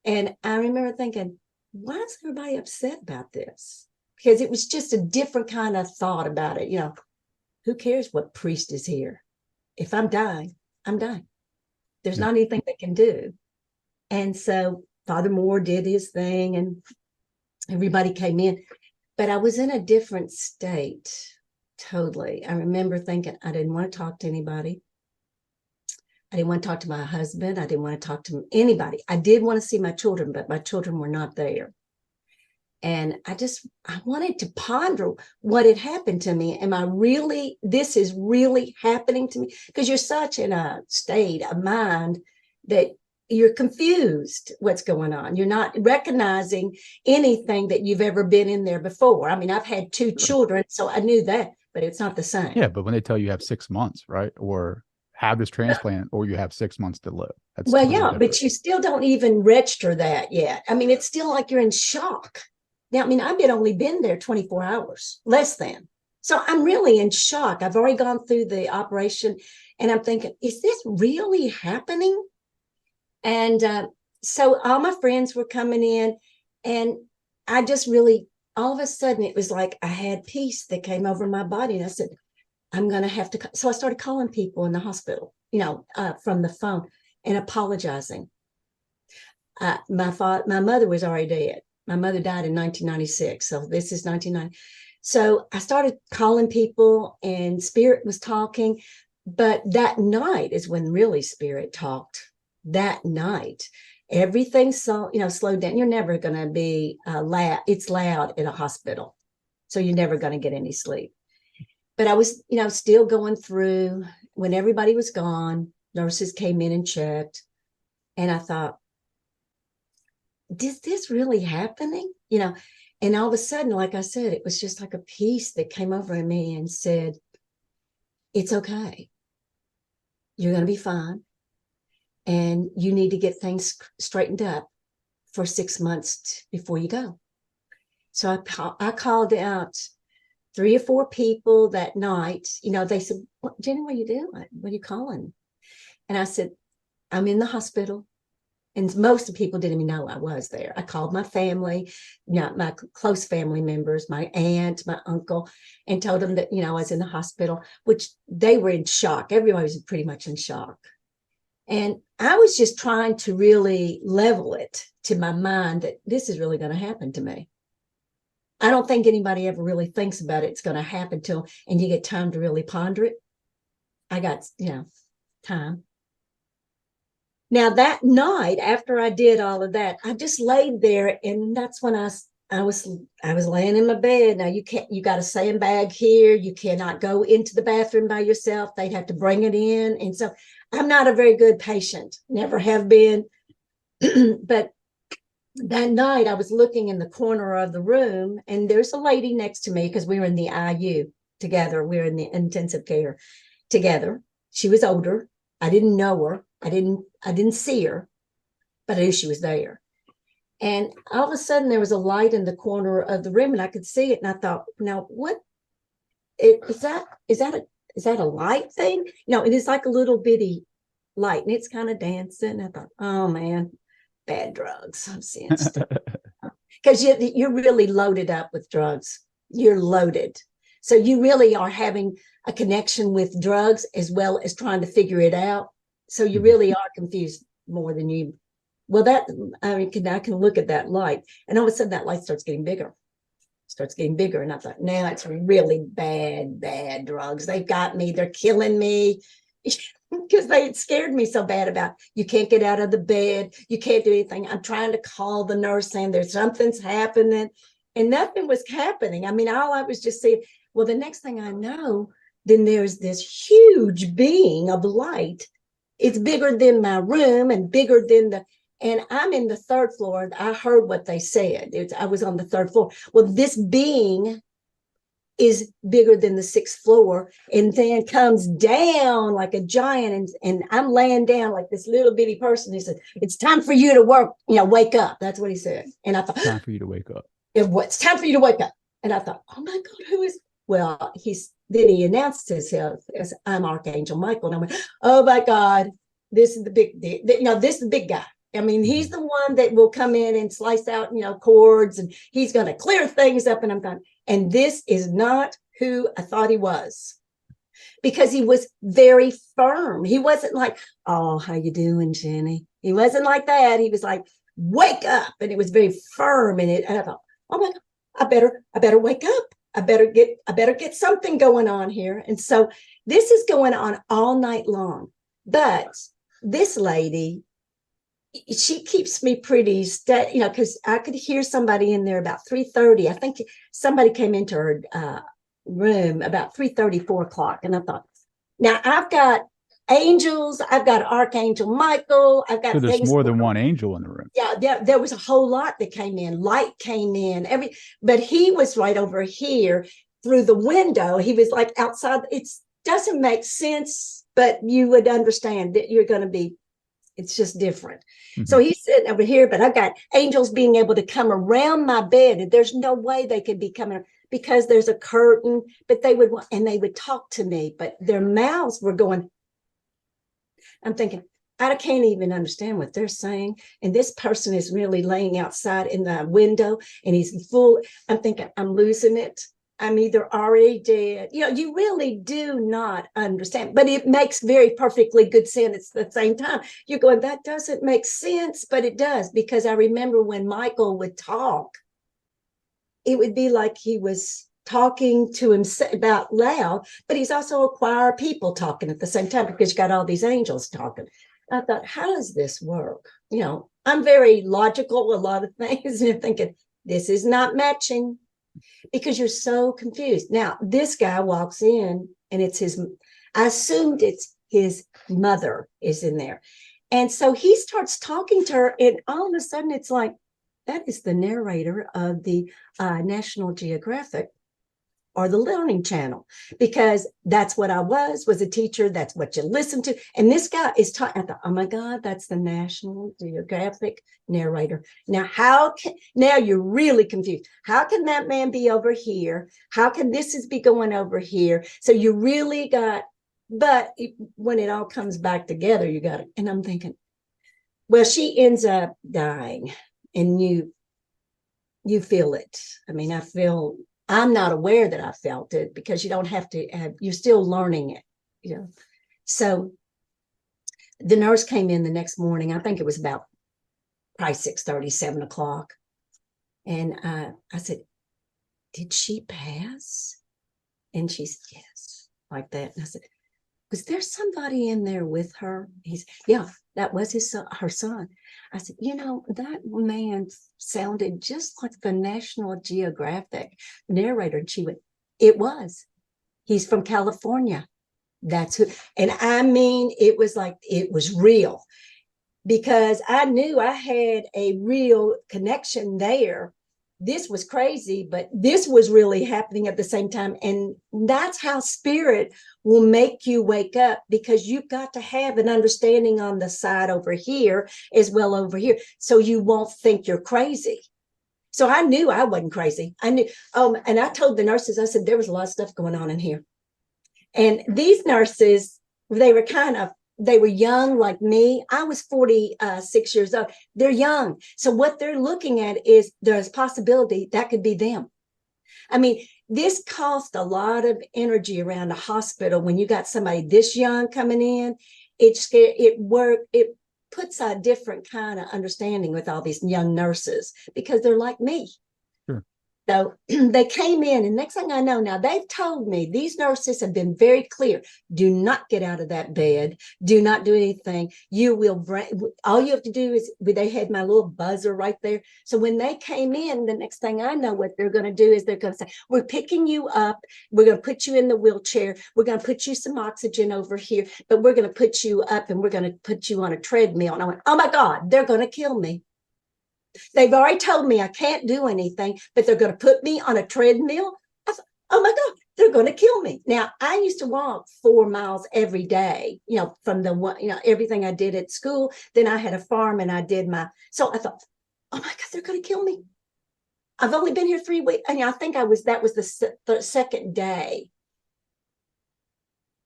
And I remember thinking, why is everybody upset about this? Because it was just a different kind of thought about it. Who cares what priest is here? If I'm dying, I'm dying. There's not anything they can do. And so Father Moore did his thing and everybody came in. But I was in a different state, totally. I remember thinking I didn't want to talk to anybody. I didn't want to talk to my husband. I didn't want to talk to anybody. I did want to see my children, but my children were not there. And I wanted to ponder what had happened to me. This is really happening to me? Because you're such in a state of mind that you're confused what's going on. You're not recognizing anything that you've ever been in there before. I mean, I've had 2 children, so I knew that, but it's not the same. Yeah, but when they tell you have 6 months, right? Or have this transplant, or you have 6 months to live. That's totally different. But you still don't even register that yet. I mean, it's still like you're in shock. Now, I mean, I've only been there 24 hours, less than. So I'm really in shock. I've already gone through the operation, and I'm thinking, is this really happening? And so all my friends were coming in, and I just really, all of a sudden, it was like I had peace that came over my body. And I said, I'm going to have to. So I started calling people in the hospital, from the phone and apologizing. My mother was already dead. My mother died in 1996. So this is 1990. So I started calling people, and Spirit was talking. But that night is when really Spirit talked. That night, everything slowed down. You're never going to be loud. It's loud in a hospital. So you're never going to get any sleep. But I was, still going through. When everybody was gone, nurses came in and checked. And I thought, is this really happening? And all of a sudden, like I said, it was just like a peace that came over me and said, it's okay. You're going to be fine. And you need to get things straightened up for 6 months before you go. So I called out 3 or 4 people that night. They said, Jenny, what are you doing? What are you calling? And I said, I'm in the hospital. And most of the people didn't even know I was there. I called my family, my close family members, my aunt, my uncle, and told them that, I was in the hospital, which they were in shock. Everybody was pretty much in shock. And I was just trying to really level it to my mind that this is really going to happen to me. I don't think anybody ever really thinks about it's going to happen and you get time to really ponder it. I got, time. Now that night, after I did all of that, I just laid there, and that's when I I was laying in my bed. Now you got a sandbag here. You cannot go into the bathroom by yourself. They'd have to bring it in. And so I'm not a very good patient, never have been. But that night I was looking in the corner of the room, and there's a lady next to me because we were in the IU together. We were in the intensive care together. She was older. I didn't know her. I didn't see her, but I knew she was there. And all of a sudden there was a light in the corner of the room and I could see it. And I thought, now what is that a light thing? No, it is like a little bitty light and it's kind of dancing. I thought, oh man, bad drugs. I'm seeing stuff. Because you're really loaded up with drugs. You're loaded. So you really are having a connection with drugs as well as trying to figure it out. So you really are confused more than you. Well, I can look at that light, and all of a sudden that light starts getting bigger. And I thought, now it's really bad drugs. They've got me. They're killing me. Because they had scared me so bad about you can't get out of the bed, you can't do anything. I'm trying to call the nurse saying there's something's happening, and nothing was happening. I mean, all I was just saying, well, the next thing I know, then there's this huge being of light. It's bigger than my room and bigger than and I'm in the third floor. I heard what they said. I was on the third floor. Well, this being is bigger than the sixth floor and then comes down like a giant. And I'm laying down like this little bitty person. He said, it's time for you to wake up. That's what he said. And I thought, time for you to wake up. It's time for you to wake up. And I thought, oh my God, who is? Well, then he announced himself as I'm Archangel Michael. And I went, oh my God, this is the big, this is the big guy. I mean, he's the one that will come in and slice out, cords, and he's going to clear things up. And I'm going, and this is not who I thought he was, because he was very firm. He wasn't like, oh, how you doing, Ginny? He wasn't like that. He was like, wake up. And it was very firm in it. And I thought, oh my God, I better wake up. I better get something going on here. And so this is going on all night long. But this lady, she keeps me pretty steady, because I could hear somebody in there about 3:30. I think somebody came into her room about 3:30, 4 o'clock. And I thought, now I've got angels, I've got Archangel Michael, I've got so there's more than one angel in the room. Yeah, there was a whole lot that came in. Light came in, but he was right over here through the window. He was like outside. It doesn't make sense, but you would understand that it's just different. Mm-hmm. So he's sitting over here, but I've got angels being able to come around my bed, and there's no way they could be coming because there's a curtain, but they would talk to me, but their mouths were going. I'm thinking, I can't even understand what they're saying. And this person is really laying outside in the window and he's full. I'm thinking, I'm losing it. I'm either already dead. You really do not understand, but it makes very perfectly good sense at the same time. You're going, that doesn't make sense, but it does, because I remember when Michael would talk, it would be like he was talking to himself about loud, but he's also a choir of people talking at the same time, because you got all these angels talking. I thought, how does this work? I'm very logical, a lot of things, and I'm thinking, this is not matching, because you're so confused. Now, this guy walks in and I assumed it's his mother is in there. And so he starts talking to her, and all of a sudden it's like, that is the narrator of the National Geographic or the Learning Channel, because that's what I was a teacher. That's what you listen to. And this guy is talking. I thought, oh my God, that's the National Geographic narrator. Now, now you're really confused. How can that man be over here? How can this be going over here? So you really but when it all comes back together, you got it. And I'm thinking, well, she ends up dying, and you feel it. I mean, I'm not aware that I felt it, because you don't have to you're still learning it, So the nurse came in the next morning. I think it was about probably 6:30, 7 o'clock. And I said, did she pass? And she said, yes, like that. And I said, was there somebody in there with her? He's, yeah, that was his son, her son. I said, you know, that man sounded just like the National Geographic narrator. And she went, it was. He's from California. That's who. And I mean, it was like, it was real, because I knew I had a real connection there. This was crazy, but this was really happening at the same time. And that's how spirit will make you wake up, because you've got to have an understanding on the side over here as well over here, so you won't think you're crazy. So I knew I wasn't crazy. I knew. And I told the nurses, I said, there was a lot of stuff going on in here. And these nurses, they were young like me. I was 46 years old. They're young. So what they're looking at is there's possibility that could be them. I mean, this cost a lot of energy around a hospital when you got somebody this young coming in. It puts a different kind of understanding with all these young nurses, because they're like me. So they came in, and next thing I know, now they've told me, these nurses have been very clear, do not get out of that bed. Do not do anything. You will all you have to do is, they had my little buzzer right there. So when they came in, the next thing I know, what they're going to do is they're going to say, we're picking you up. We're going to put you in the wheelchair. We're going to put you some oxygen over here, but we're going to put you up and we're going to put you on a treadmill. And I went, oh my God, they're going to kill me. They've already told me I can't do anything, but they're going to put me on a treadmill. I thought, oh my God, they're going to kill me. Now, I used to walk 4 miles every day, from the one, everything I did at school. Then I had a farm and I did so I thought, oh my God, they're going to kill me. I've only been here 3 weeks. And I think that was the second day.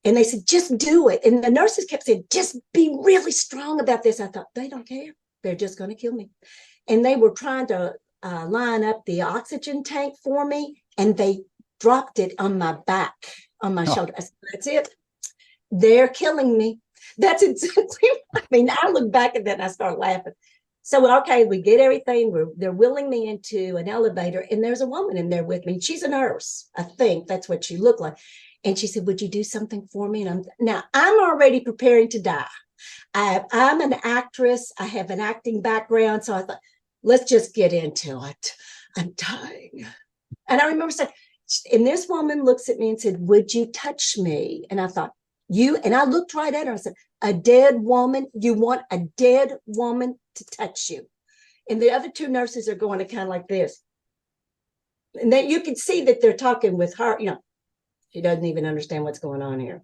And they said, just do it. And the nurses kept saying, just be really strong about this. I thought, they don't care. They're just going to kill me. And they were trying to line up the oxygen tank for me, and they dropped it on my back, on my shoulder. I said, that's it. They're killing me. That's exactly. I mean, I look back at that and I start laughing. So, okay, we get everything. They're wheeling me into an elevator, and there's a woman in there with me. She's a nurse. I think that's what she looked like. And she said, would you do something for me? And I'm already preparing to die. I'm an actress. I have an acting background. So I thought, let's just get into it. I'm dying. And I remember saying, and this woman looks at me and said, would you touch me? And I thought, and I looked right at her and said, a dead woman? You want a dead woman to touch you? And the other 2 nurses are going to kind of like this. And then you can see that they're talking with her, she doesn't even understand what's going on here.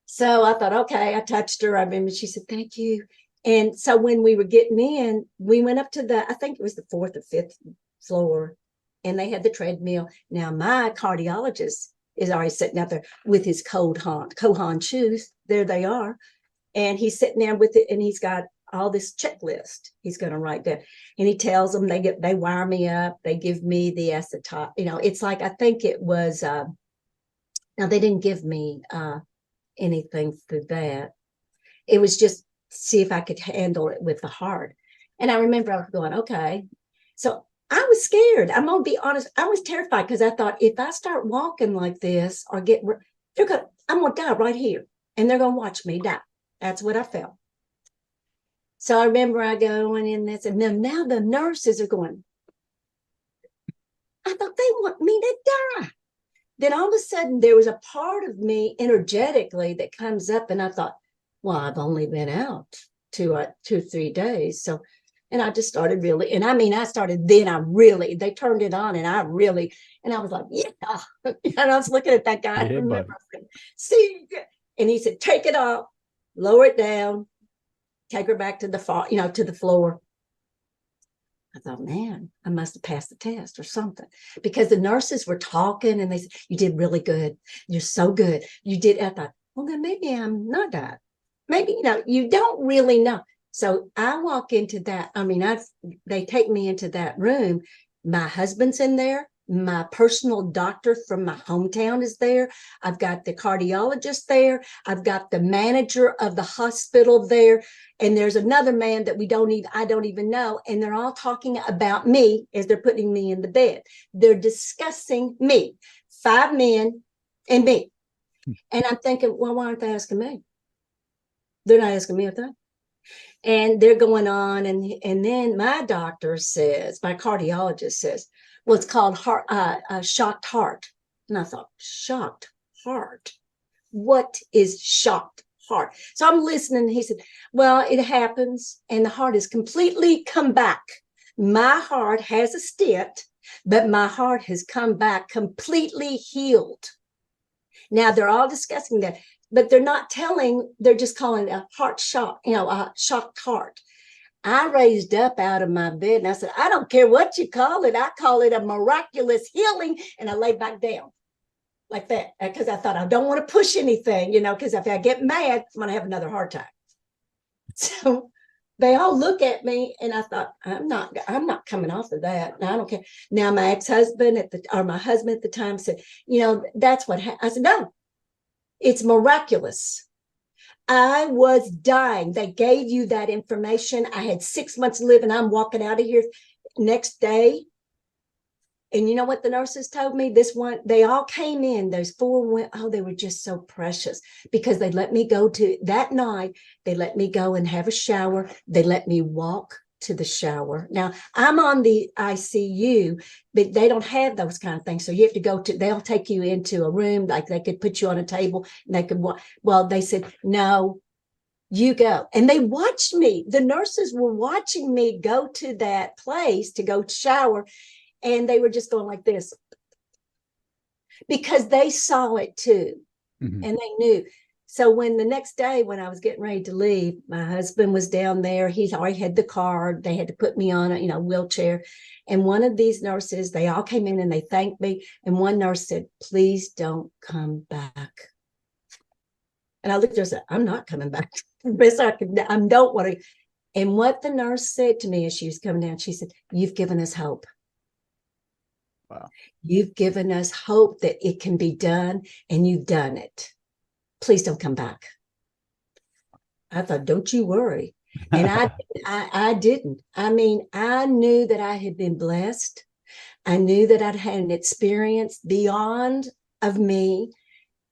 So I thought, okay, I touched her. I remember she said, thank you. And so when we were getting in, we went up to I think it was the 4th or 5th floor, and they had the treadmill. Now, my cardiologist is already sitting out there with his Kohan shoes. There they are. And he's sitting there with it, and he's got all this checklist he's going to write down. And he tells them, they wire me up. They give me the acetone. It's like, I think it was, now they didn't give me anything through that. It was just see if I could handle it with the heart. And I remember I was going, okay. So I was scared. I'm going to be honest. I was terrified, because I thought, if I start walking like this or I'm going to die right here, and they're going to watch me die. That's what I felt. So I remember I going in this, and then now the nurses are going, I thought they want me to die. Then all of a sudden there was a part of me energetically that comes up, and I thought, well, I've only been out 2-3 days. So, and I just started really, and I mean, they turned it on, and I was like, yeah. And I was looking at that guy. Yeah, I remember, see, and he said, take it off, lower it down, take her back to the floor. I thought, man, I must have passed the test or something, because the nurses were talking, and they said, you did really good. You're so good. You did. I thought, well, then maybe I'm not that. Maybe, you don't really know. So I walk into that. I mean, they take me into that room. My husband's in there. My personal doctor from my hometown is there. I've got the cardiologist there. I've got the manager of the hospital there. And there's another man that I don't even know. And they're all talking about me as they're putting me in the bed. They're discussing me, 5 men and me. And I'm thinking, well, why aren't they asking me? They're not asking me a thing. And they're going on, and then my doctor says, my cardiologist says, well, it's called shocked heart. And I thought, shocked heart? What is shocked heart? So I'm listening. He said, well, it happens, and the heart is completely come back. My heart has a stent, but my heart has come back completely healed. Now they're all discussing that, but they're not telling, they're just calling it a heart shock, a shocked heart. I raised up out of my bed and I said, I don't care what you call it. I call it a miraculous healing. And I laid back down like that because I thought I don't want to push anything, because if I get mad, I'm going to have another heart attack. So they all look at me and I thought, I'm not coming off of that. I don't care. Now my ex-husband my husband at the time said, that's what I said, no, it's miraculous. I was dying. They gave you that information. I had 6 months to live and I'm walking out of here next day. And you know what the nurses told me? They all came in, those 4 went, they were just so precious because they let me go to that night. They let me go and have a shower. They let me walk to the shower. Now I'm on the ICU, but they don't have those kind of things. So you have to they'll take you into a room, like they could put you on a table and they could walk. Well, they said, no, you go. And they watched me. The nurses were watching me go to that place to go shower. And they were just going like this because they saw it too. Mm-hmm. And they knew. So when the next day, when I was getting ready to leave, my husband was down there. He's already had the card. They had to put me on a wheelchair. And one of these nurses, they all came in and they thanked me. And one nurse said, please don't come back. And I looked at her and said, I'm not coming back. I don't want to. And what the nurse said to me as she was coming down, she said, you've given us hope. Wow. You've given us hope that it can be done, and you've done it. Please don't come back. I thought, don't you worry. And I didn't. I mean, I knew that I had been blessed. I knew that I'd had an experience beyond of me.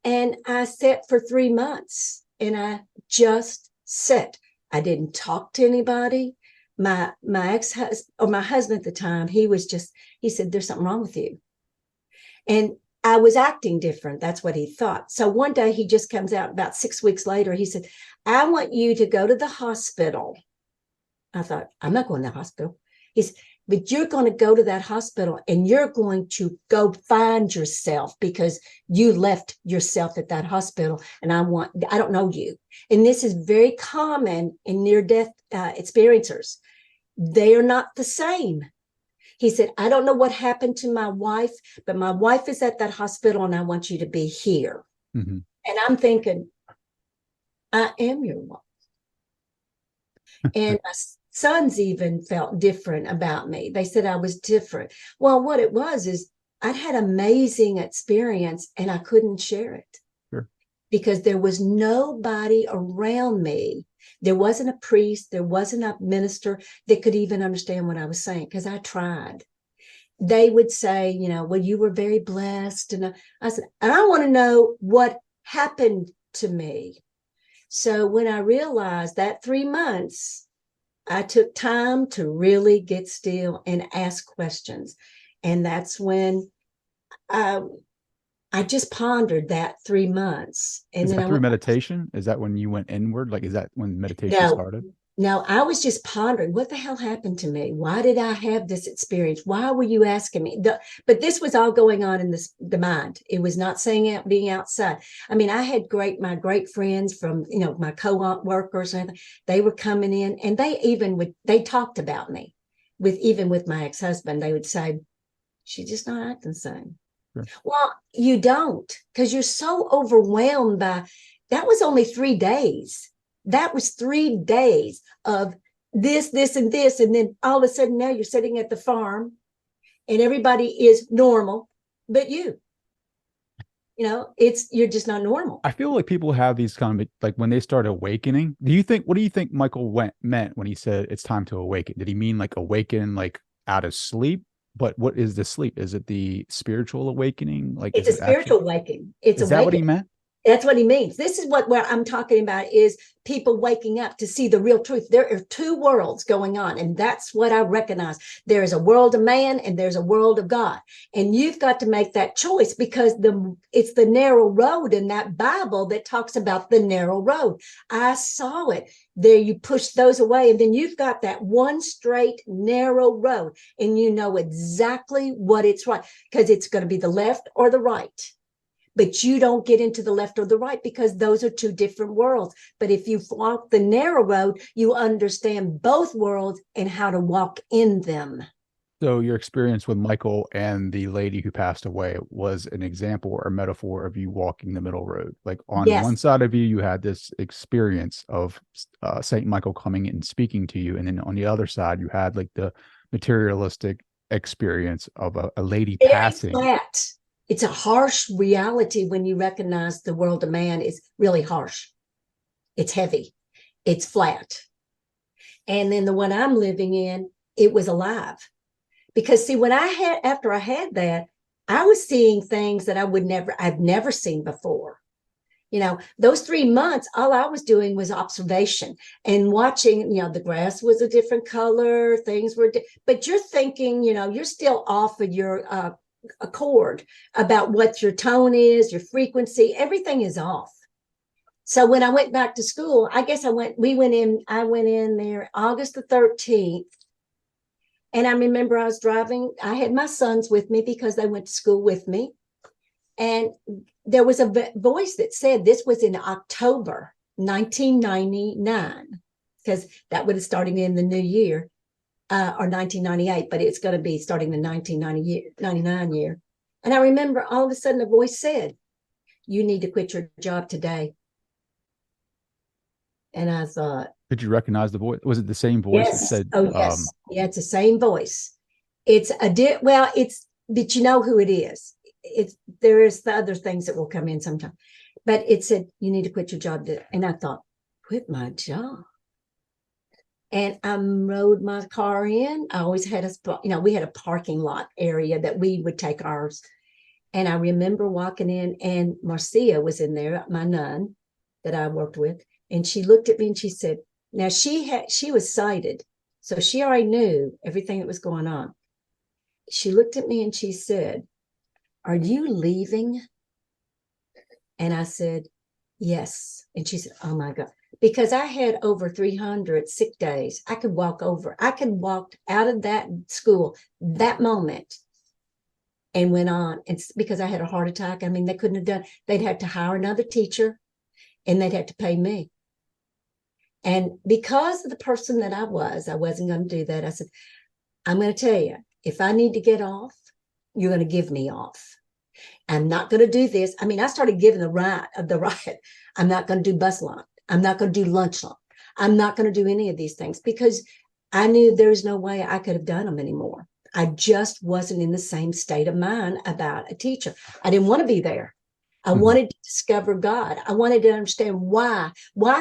And I sat for 3 months and I just sat. I didn't talk to anybody. My ex-husband, or my husband at the time, he said, there's something wrong with you. And I was acting different. That's what he thought. So one day he just comes out about 6 weeks later. He said, I want you to go to the hospital. I thought, I'm not going to the hospital. He said, but you're going to go to that hospital and you're going to go find yourself because you left yourself at that hospital. And I don't know you. And this is very common in near-death experiencers. They are not the same. He said, I don't know what happened to my wife, but my wife is at that hospital and I want you to be here. Mm-hmm. And I'm thinking, I am your wife. And my sons even felt different about me. They said I was different. Well, what it was is I'd had amazing experience and I couldn't share it. Sure. Because there was nobody around me. There wasn't a priest. There wasn't a minister that could even understand what I was saying because I tried. They would say, well, you were very blessed. And I said, and I want to know what happened to me. So when I realized that 3 months, I took time to really get still and ask questions. And that's when I just pondered that 3 months. And then through meditation? Is that when you went inward? Like, is that when meditation started? No, I was just pondering, what the hell happened to me? Why did I have this experience? Why were you asking me? But this was all going on in the mind. It was not being outside. I mean, I had my great friends from, my co-workers and everything. They were coming in and they talked about me with my ex-husband. They would say, she's just not acting the same. Sure. Well, you don't, because you're so overwhelmed by, that was only 3 days. That was 3 days of this, and this. And then all of a sudden now you're sitting at the farm and everybody is normal, but you're just not normal. I feel like people have these kind of, like, when they start awakening, what do you think Michael meant when he said it's time to awaken? Did he mean like awaken, like out of sleep? But what is the sleep? Is it the spiritual awakening? Like, it's a spiritual awakening. Is that what he meant? That's what he means. This is what I'm talking about, is people waking up to see the real truth. There are two worlds going on, and that's what I recognize. There is a world of man and there's a world of God. And you've got to make that choice, because it's the narrow road in that Bible that talks about the narrow road. I saw it. There, you push those away, and then you've got that one straight narrow road, and you know exactly what it's right, because it's going to be the left or the right. But you don't get into the left or the right, because those are two different worlds. But if you walk the narrow road, you understand both worlds and how to walk in them. So your experience with Michael and the lady who passed away was an example or a metaphor of you walking the middle road. Like on Yes. one side of you, you had this experience of Saint Michael coming and speaking to you, and then on the other side, you had like the materialistic experience of a lady Very passing. flat. It's a harsh reality when you recognize the world of man is really harsh. It's heavy. It's flat. And then the one I'm living in, it was alive. Because see, after I had that, I was seeing things that I've never seen before. You know, those 3 months, all I was doing was observation and watching. You know, the grass was a different color, things were, but you're thinking, you know, you're still off of your accord about what your tone is, your frequency, everything is off. So when I went back to school, I went in there August the 13th. And I remember I was driving, I had my sons with me because they went to school with me. And there was a voice that said, this was in October 1999, because that would have started in the new year. Or 1998, but it's going to be starting the 1999 year. And I remember all of a sudden a voice said, you need to quit your job today. And I thought, Did you recognize the voice? Was it the same voice that yes. said, Oh, yes. Yeah, it's the same voice. But you know who it is. There is the other things that will come in sometime, but it said, you need to quit your job. And I thought, quit my job. And I rode my car in. I always had we had a parking lot area that we would take ours. And I remember walking in, and Marcia was in there, my nun that I worked with. And she looked at me and she said, now she was sighted. So she already knew everything that was going on. She looked at me and she said, are you leaving? And I said, yes. And she said, oh my God. Because I had over 300 sick days. I could walk out of that school that moment and went on. It's because I had a heart attack. I mean, they'd have to hire another teacher and they'd have to pay me. And because of the person that I wasn't going to do that. I said, I'm going to tell you, if I need to get off, you're going to give me off. I'm not going to do this. I mean, I started giving the right. I'm not going to do bus lunch. I'm not going to do lunch lunch. I'm not going to do any of these things, because I knew there's no way I could have done them anymore. I just wasn't in the same state of mind about a teacher. I didn't want to be there. I wanted to discover God. I wanted to understand why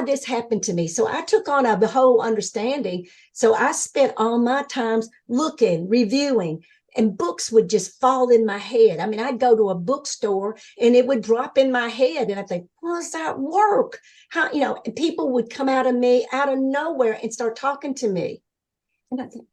this happened to me. So I took on the whole understanding. So I spent all my times looking, reviewing, and books would just fall in my head. I mean, I'd go to a bookstore and it would drop in my head. And I'd think, well, does that work? How, and people would come out of nowhere and start talking to me. And I think,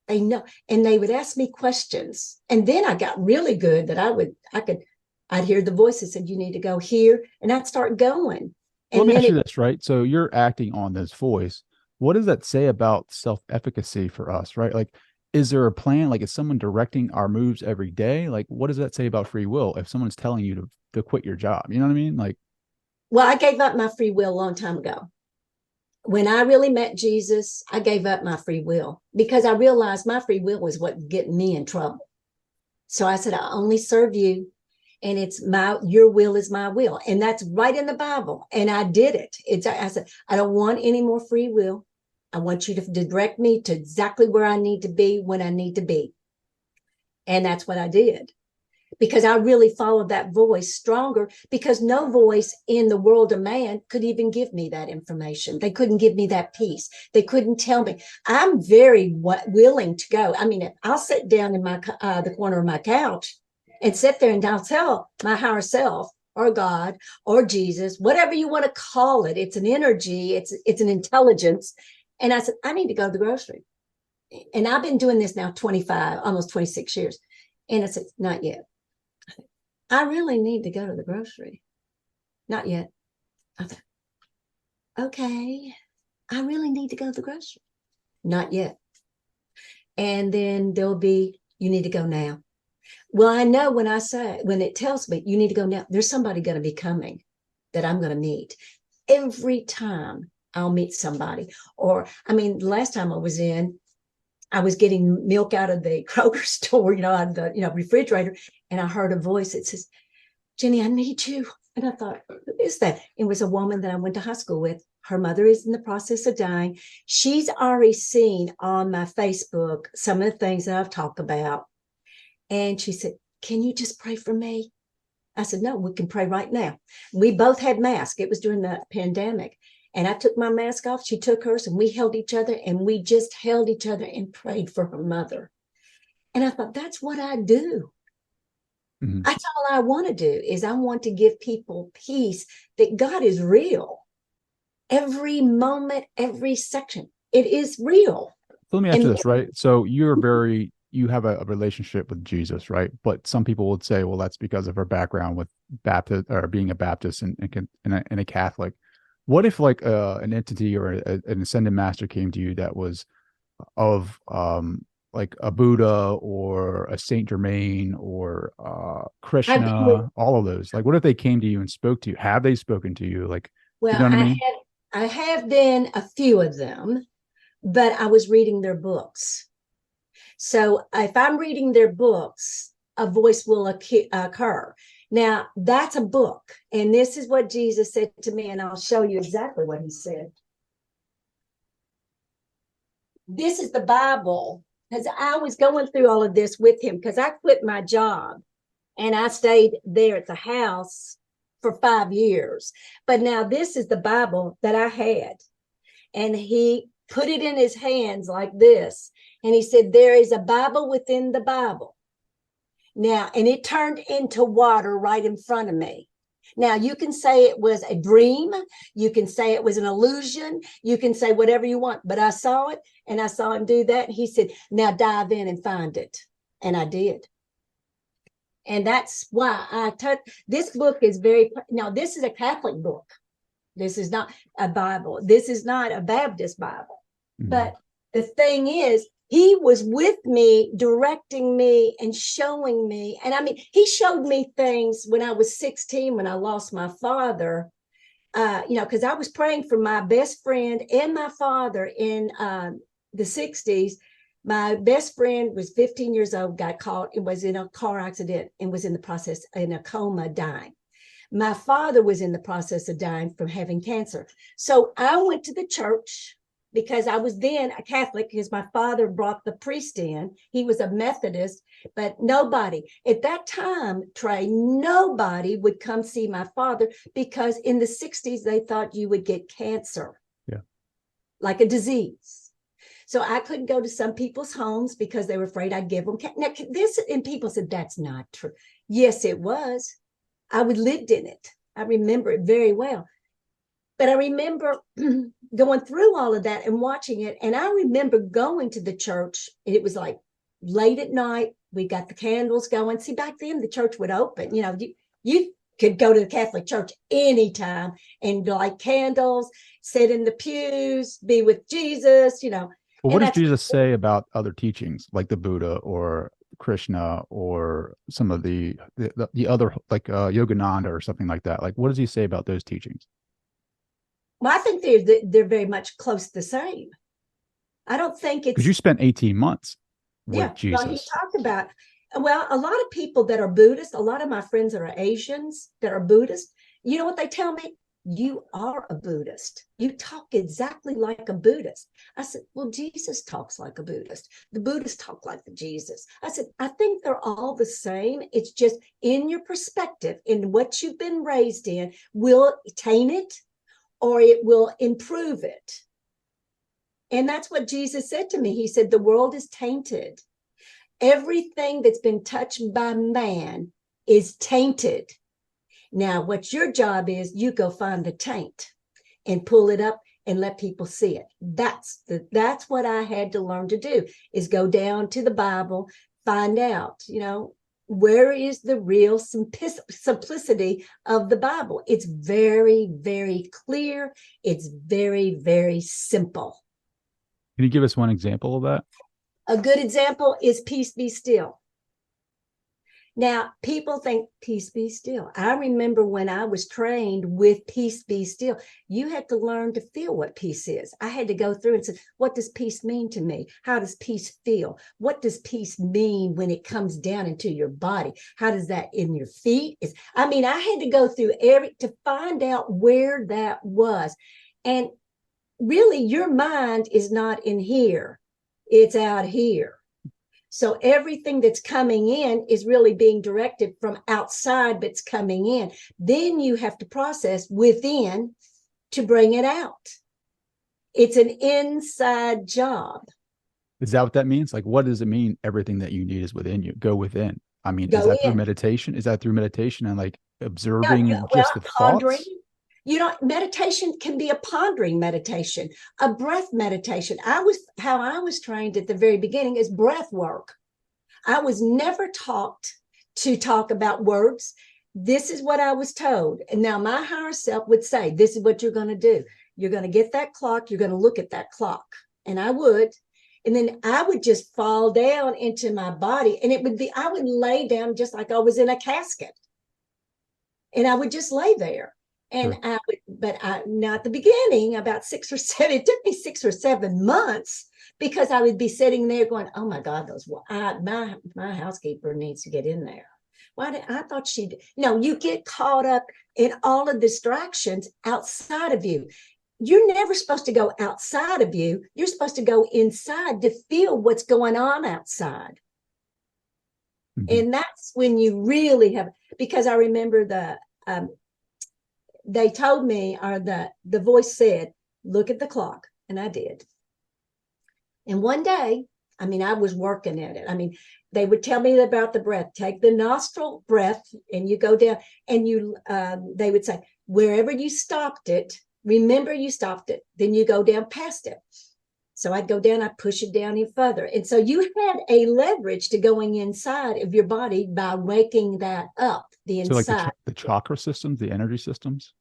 they know. And they would ask me questions. And then I got really good that I'd hear the voice that said, you need to go here. And I'd start going. And let me ask you this, right? So you're acting on this voice. What does that say about self-efficacy for us, right? Like, is there a plan? Like, is someone directing our moves every day? Like, what does that say about free will if someone's telling you to quit your job? You know what I mean? Like, well, I gave up my free will a long time ago. When I really met Jesus, I gave up my free will because I realized my free will was what getting me in trouble. So I said, I only serve you, and your will is my will. And that's right in the Bible. And I did it. I said, I don't want any more free will. I want you to direct me to exactly where I need to be when I need to be. And that's what I did, because I really followed that voice stronger, because no voice in the world of man could even give me that information. They couldn't give me that peace. They couldn't tell me. I'm very willing to go. I mean, I'll sit down in the corner of my couch and sit there and I'll tell my higher self, or God or Jesus, whatever you want to call it. It's an energy, it's an intelligence. And I said, I need to go to the grocery. And I've been doing this now 25, almost 26 years. And I said, not yet. I really need to go to the grocery. Not yet. I thought, okay, I really need to go to the grocery. Not yet. And then there'll be, you need to go now. Well, I know when it tells me you need to go now, there's somebody going to be coming that I'm going to meet. Every time I'll meet somebody. Or, I mean, last time I was getting milk out of the Kroger store, out of the, refrigerator. And I heard a voice that says, Ginny, I need you. And I thought, who is that? It was a woman that I went to high school with. Her mother is in the process of dying. She's already seen on my Facebook some of the things that I've talked about. And she said, can you just pray for me? I said, no, we can pray right now. We both had masks. It was during the pandemic. And I took my mask off. She took hers, and we held each other, and we just held each other and prayed for her mother. And I thought, that's what I do. Mm-hmm. That's all I want to do, is I want to give people peace that God is real. Every moment, every section, it is real. So let me ask you this, right? So you have a relationship with Jesus, right? But some people would say, well, that's because of her background with Baptist, or being a Baptist and a Catholic. What if like an entity or an ascended master came to you that was of like a Buddha or a Saint Germain or Krishna, all of those? Like, what if they came to you and spoke to you? Have they spoken to you? Like, well, you know what I mean? I have been a few of them, but I was reading their books. So if I'm reading their books, a voice will occur. Now, that's a book. And this is what Jesus said to me, and I'll show you exactly what he said. This is the Bible, because I was going through all of this with him, because I quit my job and I stayed there at the house for 5 years. But now this is the Bible that I had. And he put it in his hands like this. And he said, there is a Bible within the Bible. Now, and it turned into water right in front of me. Now, you can say it was a dream. You can say it was an illusion. You can say whatever you want. But I saw it, and I saw him do that. And he said, now dive in and find it. And I did. And that's why this book is now, this is a Catholic book. This is not a Bible. This is not a Baptist Bible. Mm-hmm. But the thing is, he was with me, directing me and showing me. And I mean, he showed me things when I was 16, when I lost my father, because I was praying for my best friend and my father in the 60s. My best friend was 15 years old, got caught, and was in a car accident and was in the process, in a coma, dying. My father was in the process of dying from having cancer. So I went to the church, because I was then a Catholic, because my father brought the priest in. He was a Methodist, but nobody at that time, Trey, nobody would come see my father, because in the 60s, they thought you would get cancer. Yeah. Like a disease. So I couldn't go to some people's homes because they were afraid I'd give them cancer. Now, and people said, that's not true. Yes, it was. I lived in it. I remember it very well. But I remember going through all of that and watching it. And I remember going to the church, and it was like late at night. We got the candles going. See, back then the church would open. You could go to the Catholic Church anytime and light candles, sit in the pews, be with Jesus, Well, what does Jesus say about other teachings, like the Buddha or Krishna or some of the other, like Yogananda or something like that? Like, what does he say about those teachings? Well, I think they're very much close to the same. I don't think it's... Because you spent 18 months with Jesus. Well, he talked about... Well, a lot of people that are Buddhist, a lot of my friends that are Asians that are Buddhist, you know what they tell me? You are a Buddhist. You talk exactly like a Buddhist. I said, well, Jesus talks like a Buddhist. The Buddhists talk like the Jesus. I said, I think they're all the same. It's just in your perspective, in what you've been raised in, will taint it, or it will improve it. And that's what Jesus said to me. He said, the world is tainted. Everything that's been touched by man is tainted. Now, what your job is, you go find the taint and pull it up and let people see it. That's what I had to learn to do, is go down to the Bible, find out, where is the real simplicity of the Bible. It's very, very clear. It's very, very simple. Can you give us one example of that? A good example is peace be still. Now, people think peace be still. I remember when I was trained with peace be still, you had to learn to feel what peace is. I had to go through and say, what does peace mean to me? How does peace feel? What does peace mean when it comes down into your body? How does that in your feet? I had to go through to find out where that was. And really, your mind is not in here. It's out here. So everything that's coming in is really being directed from outside, but it's coming in. Then you have to process within to bring it out. It's an inside job. Is that what that means? Like, what does it mean? Everything that you need is within you. Go within. Is that through meditation? Is that through meditation and like observing just the pondering. thoughts? Meditation can be a pondering meditation, a breath meditation. How I was trained at the very beginning is breath work. I was never taught to talk about words. This is what I was told. And now my higher self would say, this is what you're going to do. You're going to get that clock. You're going to look at that clock. And I would. And then I would just fall down into my body. And I would lay down just like I was in a casket. And I would just lay there. And sure. Now at the beginning, about 6 or 7, it took me 6 or 7 months, because I would be sitting there going, oh my God, my housekeeper needs to get in there. You get caught up in all of the distractions outside of you. You're never supposed to go outside of you. You're supposed to go inside to feel what's going on outside. Mm-hmm. And that's when you really have, because I remember they told me, or the voice said, look at the clock. And I did. And one day, I was working at it. They would tell me about the breath. Take the nostril breath and you go down, and they would say, wherever you stopped it, remember you stopped it. Then you go down past it. So I'd go down, I'd push it down even further. And so you had a leverage to going inside of your body by waking that up, the inside. So like the chakra systems, the energy systems?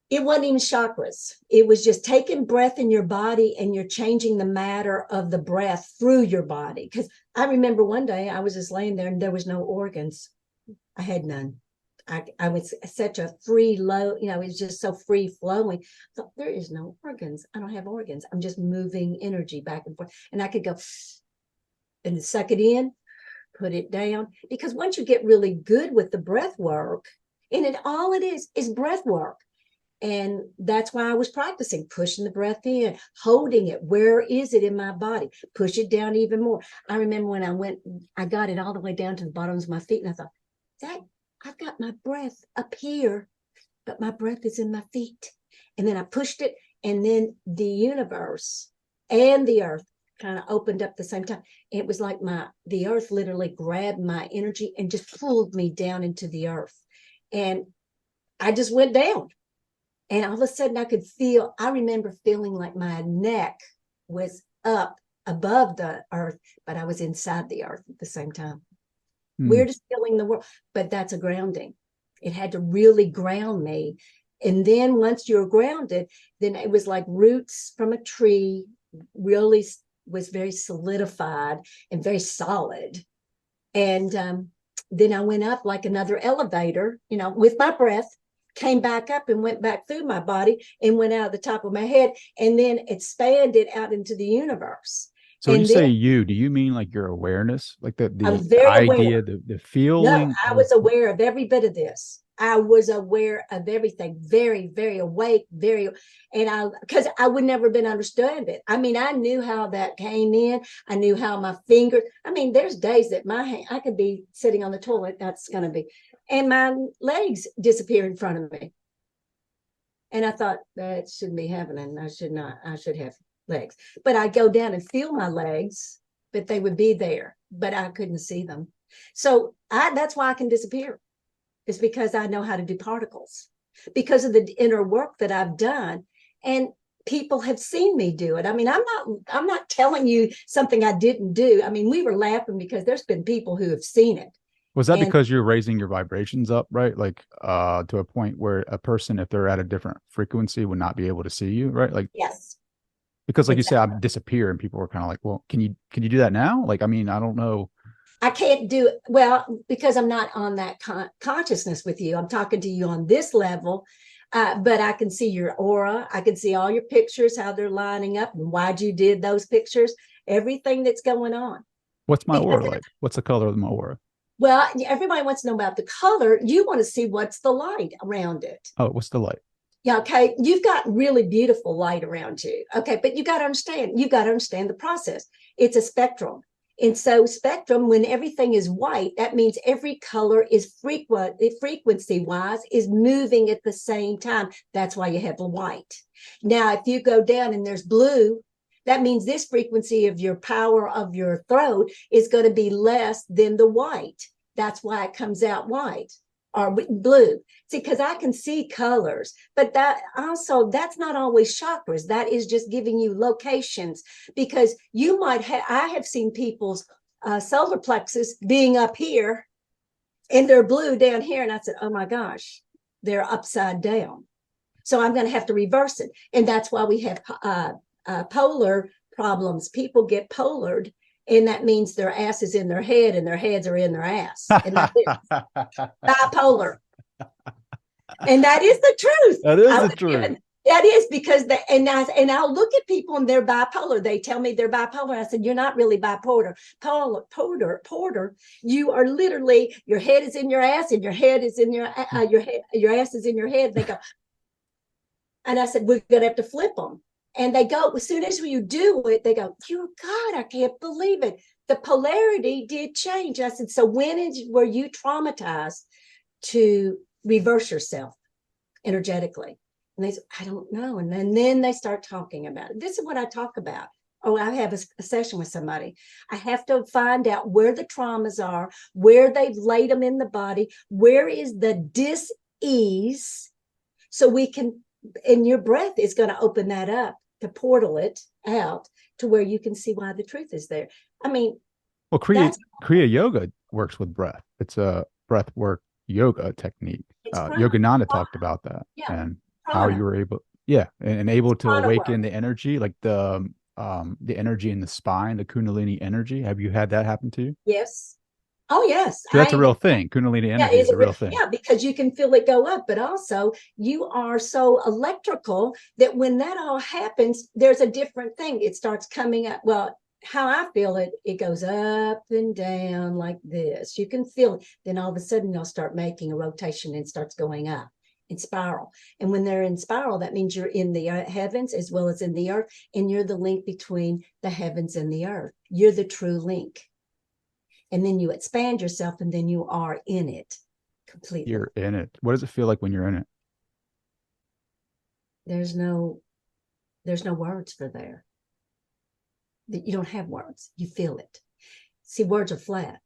It wasn't even chakras. It was just taking breath in your body, and you're changing the matter of the breath through your body. Because I remember one day I was just laying there and there was no organs. I had none. I was such a free low, it was just so free flowing. I thought, there is no organs. I don't have organs. I'm just moving energy back and forth. And I could go and suck it in, put it down. Because once you get really good with the breath work, and all it is breath work. And that's why I was practicing pushing the breath in, holding it. Where is it in my body? Push it down even more. I remember when I got it all the way down to the bottoms of my feet. And I thought, I've got my breath up here, but my breath is in my feet. And then I pushed it, and then the universe and the earth kind of opened up at the same time. It was like the earth literally grabbed my energy and just pulled me down into the earth. And I just went down. And all of a sudden I remember feeling like my neck was up above the earth, but I was inside the earth at the same time. Weirdest feeling in the world, but that's a grounding. It had to really ground me. And then once you're grounded, then it was like roots from a tree, really was very solidified and very solid. And then I went up like another elevator, with my breath, came back up and went back through my body and went out of the top of my head, and then expanded out into the universe. So when you say you, do you mean like your awareness, like the idea, the feeling? No, I was aware of every bit of this. I was aware of everything, very, very awake, because I would never been understand it. I knew how that came in. I knew how my fingers, there's days that I could be sitting on the toilet, and my legs disappear in front of me. And I thought, that shouldn't be happening. I should have legs. But I go down and feel my legs, but they would be there, but I couldn't see them. So that's why I can disappear. is because I know how to do particles, because of the inner work that I've done. And people have seen me do it. I mean, I'm not telling you something I didn't do. I mean, we were laughing because there's been people who have seen it. Was that And because you're raising your vibrations up, right? Like to a point where a person, if they're at a different frequency, would not be able to see you, right? Like, yes, because like you say, I exactly. disappear and people are kind of like, well, can you do that now? Like, I mean, I don't know. I can't do it well because I'm not on that consciousness with you. I'm talking to you on this level, but I can see your aura. I can see all your pictures, how they're lining up, and why you did those pictures, everything that's going on. What's my Because, aura like? What's the color of my aura? well, everybody wants to know about the color. You want to see what's the light around it. Oh, what's the light? Yeah, okay. You've got really beautiful light around you. Okay, but you got to understand the process. It's a spectrum. And so spectrum, when everything is white, that means every color is frequency wise is moving at the same time. That's why you have the white. Now, if you go down and there's blue, that means this frequency of your power of your throat is going to be less than the white. That's why it comes out white or blue. See, because I can see colors, but that's not always chakras. That is just giving you locations, because you might have, I have seen people's solar plexus being up here and they're blue down here. And I said, oh my gosh, they're upside down. So I'm going to have to reverse it. And that's why we have polar problems. People get polared, and that means their ass is in their head and their heads are in their ass. And that's it. Bipolar. And that is the truth. That is the truth. That is because I'll look at people and they're bipolar. They tell me they're bipolar. I said, you're not really bipolar. Porter, you are literally, your head is in your ass and your head is in your head, your ass is in your head. They go, and I said, we're going to have to flip them. And they go, as soon as you do it, they go, dear God, I can't believe it. The polarity did change. I said, so were you traumatized to reverse yourself energetically? And they said, I don't know. And then they start talking about it. This is what I talk about. Oh, I have a session with somebody. I have to find out where the traumas are, where they've laid them in the body, where is the dis-ease, so we can, and your breath is going to open that up to portal it out to where you can see why the truth is there. I mean, well, Kriya Yoga works with breath. It's a breath work yoga technique. Yogananda talked about that, yeah, and how you were able, and able to awaken the energy, like the energy in the spine, the Kundalini energy. Have you had that happen to you? Yes. Oh, yes. So that's a real thing. Kundalini energy is a real thing. Yeah, because you can feel it go up, but also you are so electrical that when that all happens, there's a different thing. It starts coming up. Well, how I feel it, it goes up and down like this. You can feel it. Then all of a sudden, they'll start making a rotation and starts going up in spiral. And when they're in spiral, that means you're in the heavens as well as in the earth. And you're the link between the heavens and the earth. You're the true link. And then you expand yourself, and then you are in it completely. You're in it. What does it feel like when you're in it? There's no words for there. You don't have words. You feel it. See, words are flat,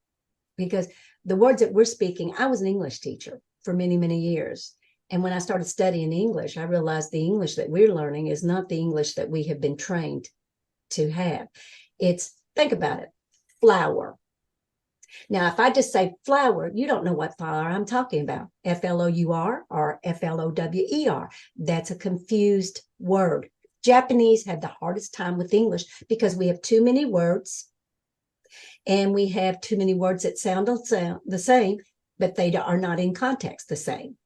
because the words that we're speaking, I was an English teacher for many, many years. And when I started studying English, I realized the English that we're learning is not the English that we have been trained to have. Think about it, flower. Now, if I just say flower, you don't know what flower I'm talking about. Flour or flower. That's a confused word. Japanese have the hardest time with English because we have too many words, and we have too many words that sound the same, but they are not in context the same.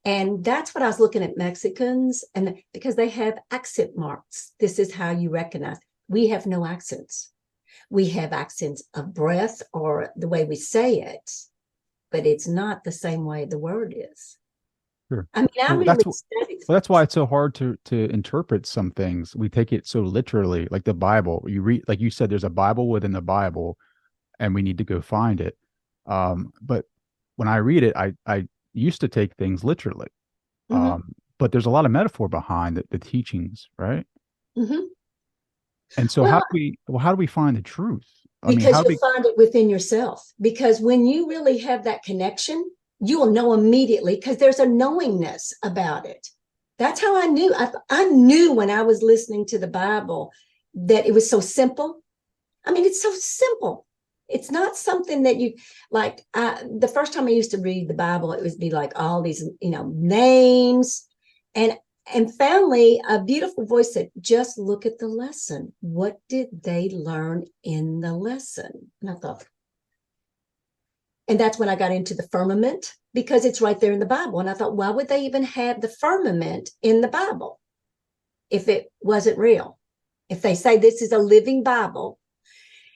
And that's what I was looking at Mexicans, and because they have accent marks. This is how you recognize. We have no accents. We have accents of breath or the way we say it, but it's not the same way the word is. Sure. I mean, that's why it's so hard to interpret some things. We take it so literally, like the Bible. You read, like you said, there's a Bible within the Bible, and we need to go find it. But when I read it, I used to take things literally. Mm-hmm. But there's a lot of metaphor behind the teachings, right? Mm-hmm. And so how do we find the truth? Because you'll find it within yourself. Because when you really have that connection, you will know immediately because there's a knowingness about it. That's how I knew. I knew when I was listening to the Bible that it was so simple. I mean, it's so simple. It's not something that you like. The first time I used to read the Bible, it would be like all these, names, and finally a beautiful voice said, "Just look at the lesson. What did they learn in the lesson?" And I thought, and that's when I got into the firmament, because it's right there in the Bible. And I thought, why would they even have the firmament in the Bible if it wasn't real? If they say this is a living Bible.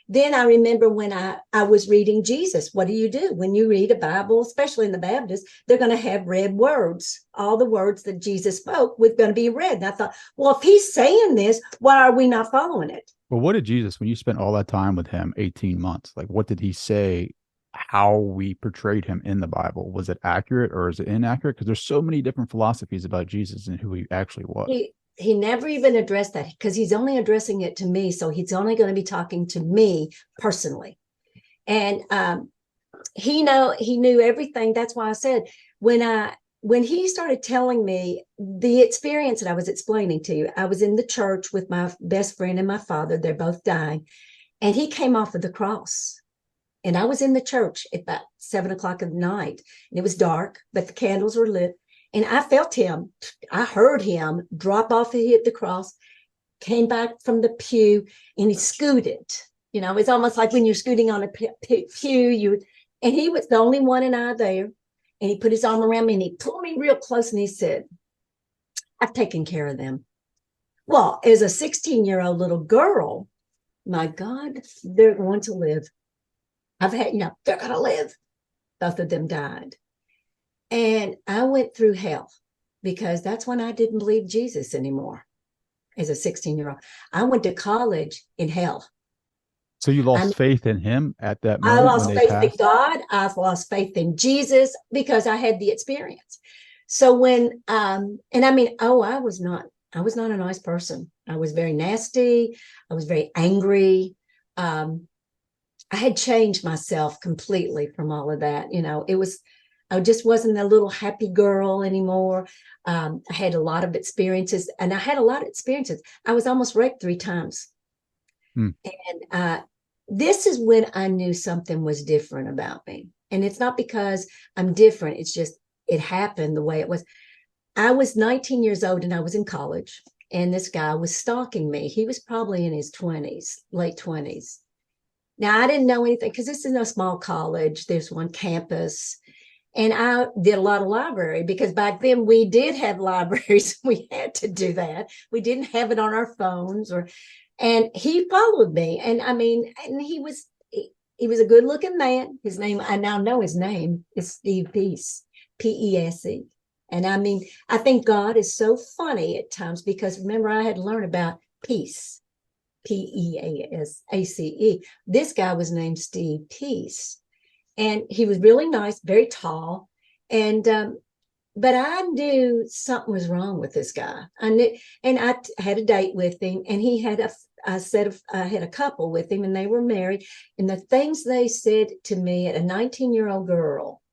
Then I remember when I was reading Jesus. What do? When you read a Bible, especially in the Baptist, they're going to have red words. All the words that Jesus spoke were going to be read. And I thought, well, if he's saying this, why are we not following it? Well, what did Jesus, when you spent all that time with him, 18 months, like what did he say, how we portrayed him in the Bible? Was it accurate or is it inaccurate? Because there's so many different philosophies about Jesus and who he actually was. He never even addressed that, because he's only addressing it to me. So he's only going to be talking to me personally. And he knew everything. That's why I said, when he started telling me the experience that I was explaining to you, I was in the church with my best friend and my father. They're both dying. And he came off of the cross. And I was in the church at about 7:00 at night. And it was dark, but the candles were lit. And I felt him. I heard him drop off. He hit the cross, came back from the pew, and he scooted. It's almost like when you're scooting on a pew. And he was the only one and I there. And he put his arm around me and he pulled me real close and he said, "I've taken care of them." Well, as a 16-year-old little girl, my God, they're going to live. They're going to live. Both of them died. And I went through hell, because that's when I didn't believe Jesus anymore as a 16-year-old. I went to college in hell. So you lost faith in him at that I moment when lost they faith passed? in God. I've lost faith in Jesus because I had the experience. So when, and I mean, I was not a nice person. I was very nasty. I was very angry. I had changed myself completely from all of that. I just wasn't a little happy girl anymore. I had a lot of experiences, and I had a lot of experiences. I was almost raped 3 times. And this is when I knew something was different about me. And it's not because I'm different. It's just, it happened the way it was. I was 19 years old and I was in college, and this guy was stalking me. He was probably in his 20s, late 20s. Now, I didn't know anything, because this is no small college. There's one campus. And I did a lot of library, because back then we did have libraries. We had to do that. We didn't have it on our phones. And he followed me. And I mean, and he was a good looking man. His name, I now know his name, is Steve Peace, Pese. And I mean, I think God is so funny at times, because remember, I had learned about peace. Peasace. This guy was named Steve Peace, and he was really nice, very tall, and but I knew something was wrong with this guy. I knew, and I had a date with him, and he had had a couple with him, and they were married. And the things they said to me at a 19-year-old girl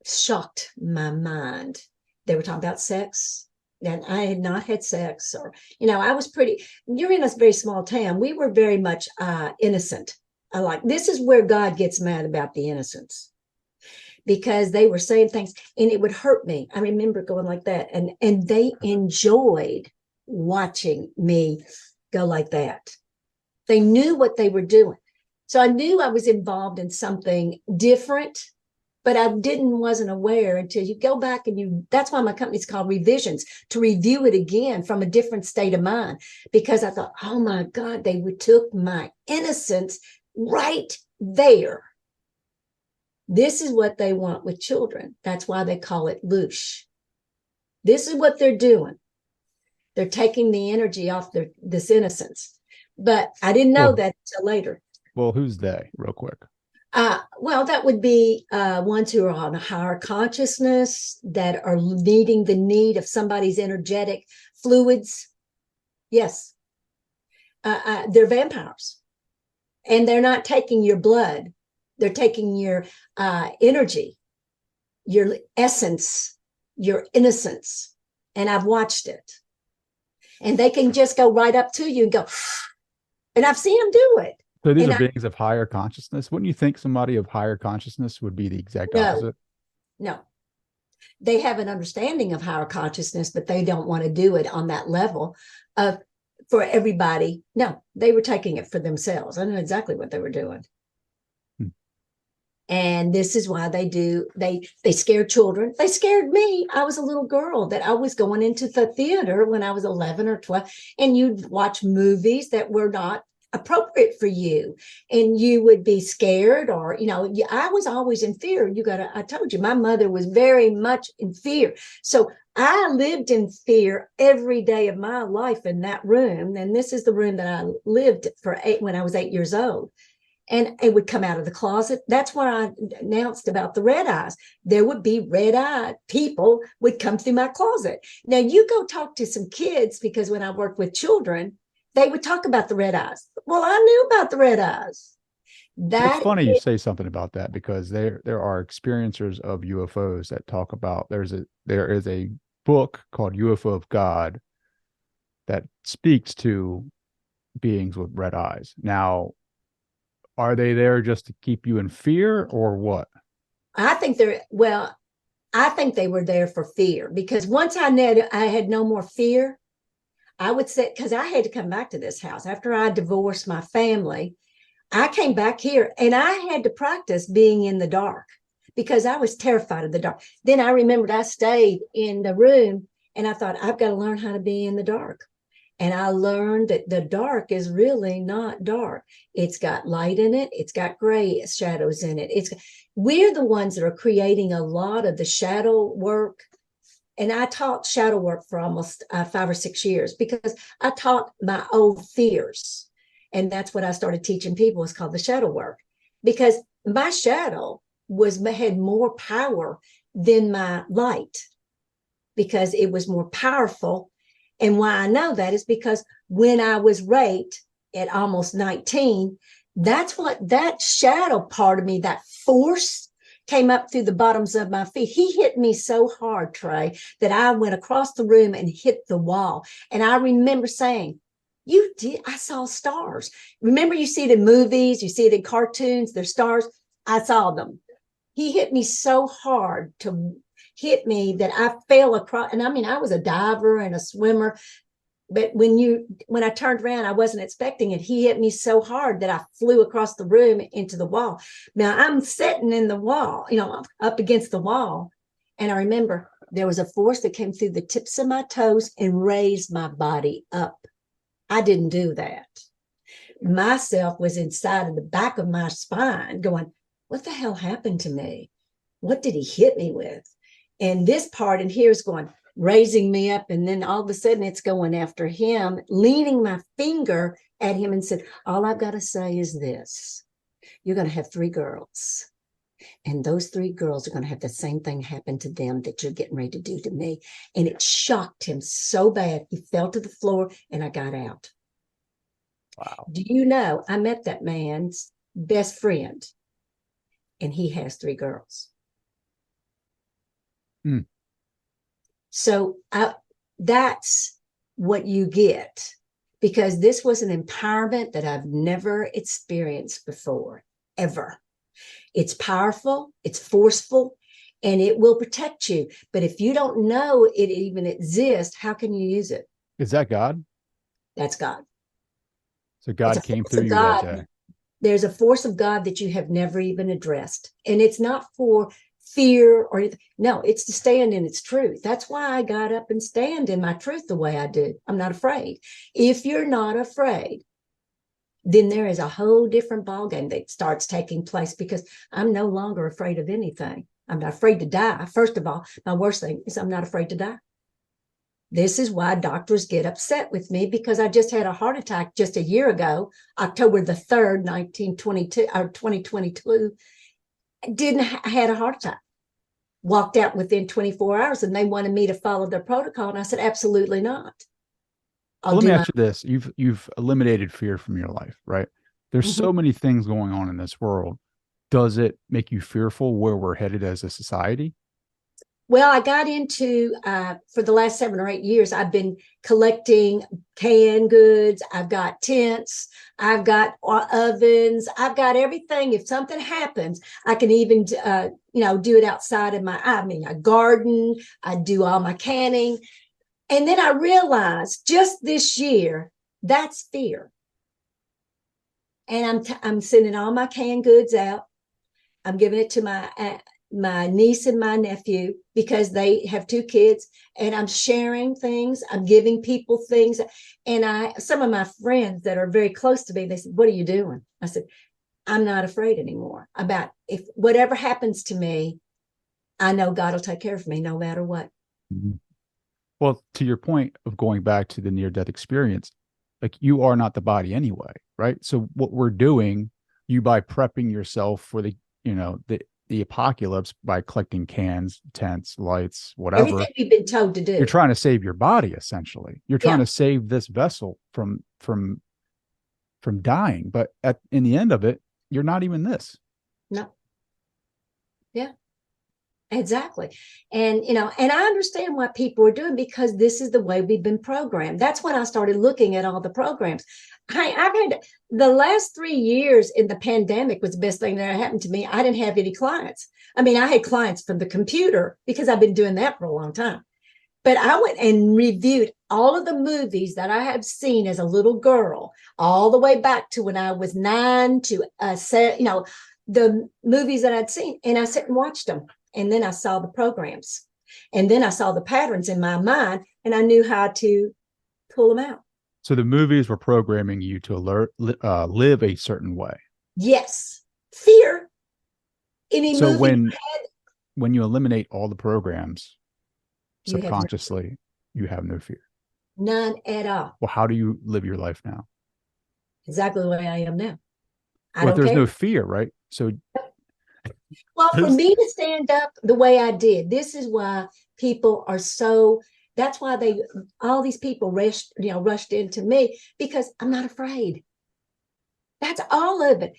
shocked my mind. They were talking about sex. And I had not had sex, or, I was you're in a very small town. We were very much innocent. This is where God gets mad about the innocence, because they were saying things and it would hurt me. I remember going like that, and they enjoyed watching me go like that. They knew what they were doing. So I knew I was involved in something different, but I wasn't aware until you go back and that's why my company's called Revisions, to review it again from a different state of mind, because I thought, oh my God, they took my innocence right there. This is what they want with children. That's why they call it loosh. This is what they're doing. They're taking the energy off this innocence. But I didn't know that until later. Well, who's they, real quick? Well, that would be ones who are on a higher consciousness, that are needing the need of somebody's energetic fluids. Yes. They're vampires. And they're not taking your blood. They're taking your energy. your essence, your innocence. And I've watched it. And they can just go right up to you and go, and I've seen them do it. So these And are beings of higher consciousness. Wouldn't you think somebody of higher consciousness would be the exact opposite? No, they have an understanding of higher consciousness, but they don't want to do it on that level of for everybody. No, they were taking it for themselves. I know exactly what they were doing. And this is why they scare children. They scared me. I was a little girl that I was going into the theater when I was 11 or 12, and you'd watch movies that were not appropriate for you, and you would be scared, or I was always in fear. I told you, my mother was very much in fear, so I lived in fear every day of my life in that room. And this is the room that I lived for when I was 8 years old. And it would come out of the closet. That's why I announced about the red eyes. There would be red-eyed people would come through my closet. Now you go talk to some kids, because when I worked with children, they would talk about the red eyes. Well, I knew about the red eyes. It's funny you say something about that, because there are experiencers of UFOs that talk about there is a book called UFO of God that speaks to beings with red eyes. Now, are they there just to keep you in fear, or what? I think I think they were there for fear, because once I had no more fear, I would say, because I had to come back to this house after I divorced my family. I came back here and I had to practice being in the dark, because I was terrified of the dark. Then I remembered I stayed in the room and I thought, I've got to learn how to be in the dark. And I learned that the dark is really not dark. It's got light in it. It's got gray shadows in it. We're the ones that are creating a lot of the shadow work. And I taught shadow work for almost 5 or 6 years, because I taught my old fears. And that's what I started teaching people. It's called the shadow work, because my shadow had more power than my light, because it was more powerful. And why I know that is because when I was raped at almost 19, that's what that shadow part of me, that force, came up through the bottoms of my feet. He hit me so hard, Trey, that I went across the room and hit the wall. And I remember saying, you did, I saw stars. Remember, you see it in movies, you see it in cartoons, there's stars. I saw them. He hit me so hard to hit me that I fell across. And I mean, I was a diver and a swimmer, but when I turned around, I wasn't expecting it. He hit me so hard that I flew across the room into the wall. Now I'm sitting in the wall, up against the wall. And I remember there was a force that came through the tips of my toes and raised my body up. I didn't do that. Myself was inside of the back of my spine going, what the hell happened to me? What did he hit me with? And this part in here is going, raising me up. And then all of a sudden it's going after him, leaning my finger at him and said, all I've got to say is this: you're going to have 3 girls. And those 3 girls are going to have the same thing happen to them that you're getting ready to do to me. And it shocked him so bad. He fell to the floor and I got out. Wow. Do you know, I met that man's best friend and he has 3 girls. So that's what you get, because this was an empowerment that I've never experienced before, ever. It's powerful, it's forceful, and it will protect you. But if you don't know it even exists, how can you use it? Is that God? That's God. So God came through you that day. There's a force of God that you have never even addressed. And it's not for fear or anything. No, it's to stand in its truth. That's why I got up and stand in my truth the way I do. I'm not afraid. If you're not afraid, then there is a whole different ballgame that starts taking place, because I'm no longer afraid of anything. I'm not afraid to die. First of all, my worst thing is I'm not afraid to die. This is why doctors get upset with me, because I just had a heart attack just a year ago, October the 3rd, 1922 or 2022. I had a heart attack. Walked out within 24 hours, and they wanted me to follow their protocol. And I said, absolutely not. Well, let me ask you this. You've eliminated fear from your life, right? There's so many things going on in this world. Does it make you fearful where we're headed as a society? Well, I got into for the last 7 or 8 years, I've been collecting canned goods. I've got tents, I've got ovens, I've got everything. If something happens, I can even do it outside of I garden, I do all my canning. And then I realized just this year, that's fear. And I'm sending all my canned goods out. I'm giving it to my niece and my nephew because they have 2 kids, and I'm sharing things. I'm giving people things. And some of my friends that are very close to me, they said, "What are you doing?" I said, "I'm not afraid anymore about if whatever happens to me, I know God will take care of me no matter what." Mhm. Well, to your point of going back to the near death experience, like you are not the body anyway, right? So what we're doing, you by prepping yourself for the apocalypse by collecting cans, tents, lights, Everything whatever, we've been told to you're do. trying to save your body essentially. You're trying Yeah. to save this vessel from dying, but in the end of it, you're not even this. No. Yeah. Exactly. And I understand what people are doing because this is the way we've been programmed. That's when I started looking at all the programs. I've had the last 3 years in the pandemic was the best thing that happened to me. I didn't have any clients. I mean, I had clients from the computer because I've been doing that for a long time. But I went and reviewed all of the movies that I have seen as a little girl, all the way back to when I was 9 to the movies that I'd seen, and I sat and watched them. And then I saw the programs, and then I saw the patterns in my mind, and I knew how to pull them out. So the movies were programming you to live a certain way. Yes, fear. Any So movie when you eliminate all the programs you have subconsciously, you have no fear. none at all. Well, how do you live your life now? Exactly the way I am now. I Well, if don't there's care. no fear, right? So Well, for there's me to stand up the way I did, this is why people are so. That's why all these people rushed into me because I'm not afraid. That's all of it.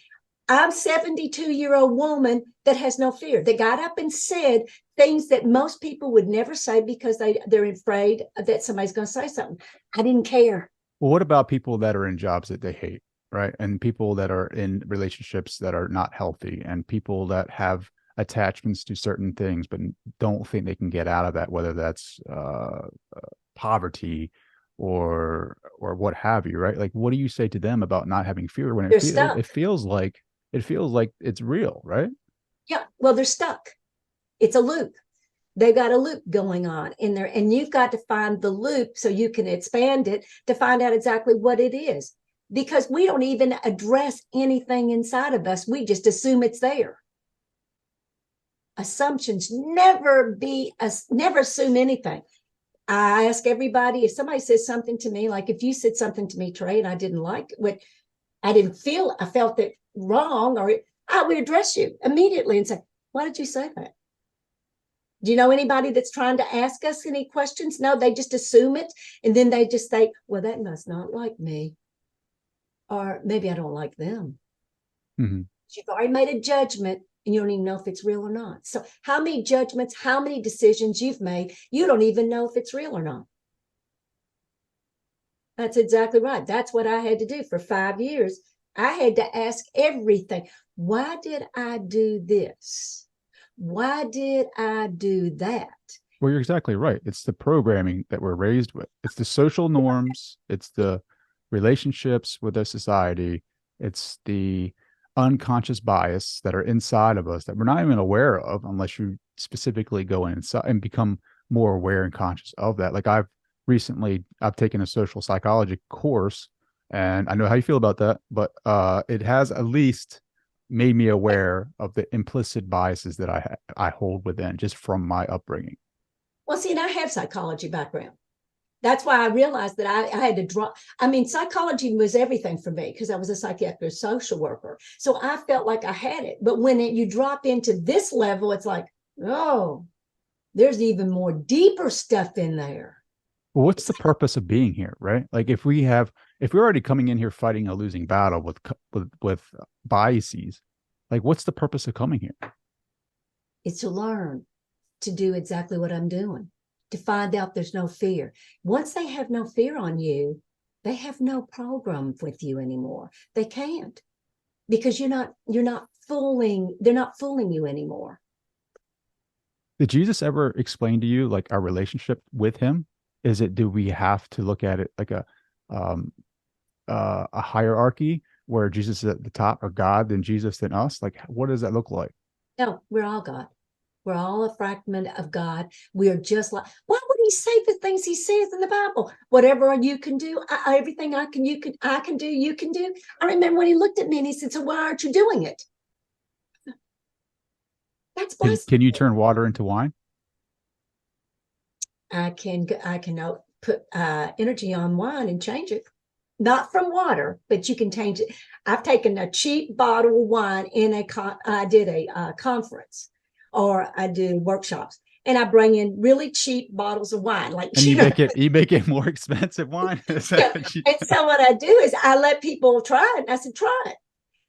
I'm 72-year-old woman that has no fear. That got up and said things that most people would never say because they're afraid that somebody's going to say something. I didn't care. Well, what about people that are in jobs that they hate, right? And people that are in relationships that are not healthy, and people that have attachments to certain things but don't think they can get out of that, whether that's poverty or what have you, right? Like, what do you say to them about not having fear when They're stuck. it feels like it's real, right? Yeah. Well, they're stuck. It's a loop. They've got a loop going on in there, and you've got to find the loop so you can expand it to find out exactly what it is. Because we don't even address anything inside of us, we just assume it's there. Assumptions never assume anything. I ask everybody if somebody says something to me, like if you said something to me, Trey, and I didn't like what I felt it wrong, or I would address you immediately and say, "Why did you say that?" Do you know anybody that's trying to ask us any questions? No, they just assume it. And then they just say, "Well, that must not like me. Or maybe I don't like them." Mm-hmm. You've already made a judgment and you don't even know if it's real or not. So, how many judgments, how many decisions you've made, you don't even know if it's real or not. That's exactly right. That's what I had to do for 5 years. I had to ask everything. Why did I do this? Why did I do that? Well, you're exactly right. It's the programming that we're raised with. It's the social norms. It's the relationships with our society. It's the unconscious bias that are inside of us that we're not even aware of unless you specifically go inside and become more aware and conscious of that. Like I've taken a social psychology course, and I know how you feel about that, but it has at least made me aware of the implicit biases that I hold within just from my upbringing. Well, see, and I have psychology background. That's why I realized that I had to drop. I mean, psychology was everything for me because I was a psychiatric social worker. So I felt like I had it. But when you drop into this level, it's like, oh, there's even more deeper stuff in there. Well, what's the purpose of being here, right? Like if we're already coming in here fighting a losing battle with biases, like what's the purpose of coming here? It's to learn. to do exactly what I'm doing, to find out there's no fear. Once they have no fear on you, they have no program with you anymore. They can't, because they're not fooling you anymore. Did Jesus ever explain to you like our relationship with him? Do we have to look at it like um a hierarchy where Jesus is at the top, or God, then Jesus, then us? Like, what does that look like? No, we're all God. We're all a fragment of God. We are just like, why would he say the things he says in the Bible? Whatever you can do, everything I can do, you can do. I remember when he looked at me and he said, so why aren't you doing it? That's Can you blasphemy. turn water into wine? I can put energy on wine and change it. Not from water, but you can change it. I've taken a cheap bottle of wine I did a conference, or I do workshops, and I bring in really cheap bottles of wine, like, And you make it more expensive wine. Is that yeah. what you And so what I do is I let people try it. And I said, try it.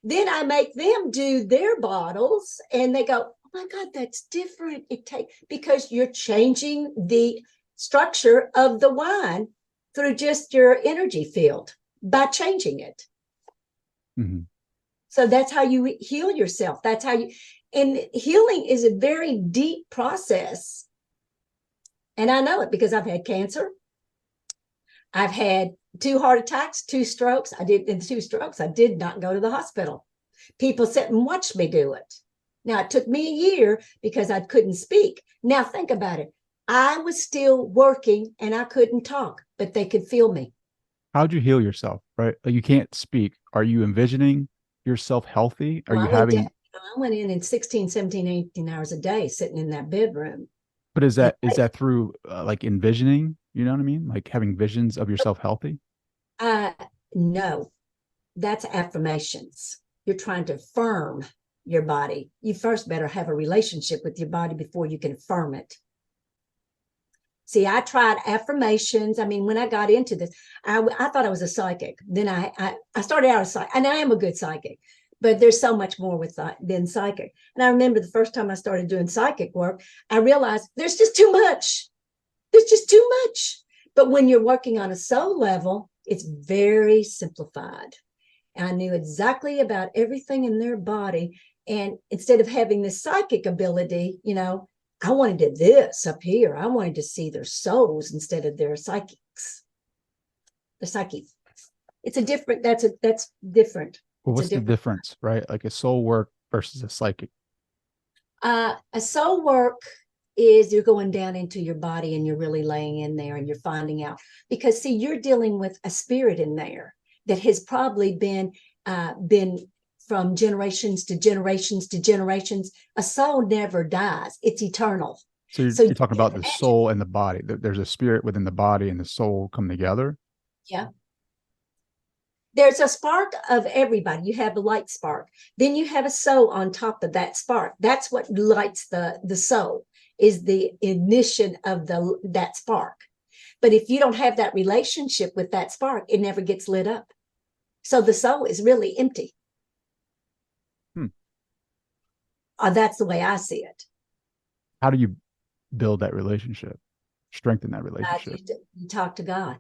Then I make them do their bottles, and they go, oh my God, that's different. Because you're changing the structure of the wine through just your energy field by changing it. Mm-hmm. So that's how you heal yourself. And healing is a very deep process. And I know it because I've had cancer. I've had 2 heart attacks, 2 strokes. In 2 strokes, I did not go to the hospital. People sat and watched me do it. Now, it took me a year because I couldn't speak. Now, think about it. I was still working and I couldn't talk, but they could feel me. How'd you heal yourself? Right? Like, you can't speak. Are you envisioning yourself healthy? Are Well, you having, I went in 16, 17, 18 hours a day sitting in that bedroom. but And is that through like envisioning? You know what I mean? Like having visions of yourself healthy? no, that's affirmations. You're trying to affirm your body. You first better have a relationship with your body before you can affirm it. See, I tried affirmations. I mean, when I got into this, I thought I was a psychic. Then I started out as psychic, and I am a good psychic, but there's so much more with than psychic. And I remember the first time I started doing psychic work, I realized there's just too much. There's just too much. But when you're working on a soul level, it's very simplified. And I knew exactly about everything in their body. And instead of having this psychic ability, I wanted to this up here. I wanted to see their souls instead of their psychics. The psyche. It's a different, that's different. Well, It's a what's the different. difference, right? Like a soul work versus a psychic. A soul work is you're going down into your body and you're really laying in there and you're finding out, because see, you're dealing with a spirit in there that has probably been from generations to generations to generations. A soul never dies. It's eternal. So So you're talking about the soul and the body. There's a spirit within the body and the soul come together. yeah. There's a spark of everybody. You have a light spark. Then you have a soul on top of that spark. That's what lights the soul, is the ignition of that spark. But if you don't have that relationship with that spark, it never gets lit up. So the soul is really empty. Hmm. That's the way I see it. How do you build that relationship, strengthen that relationship? You talk to God.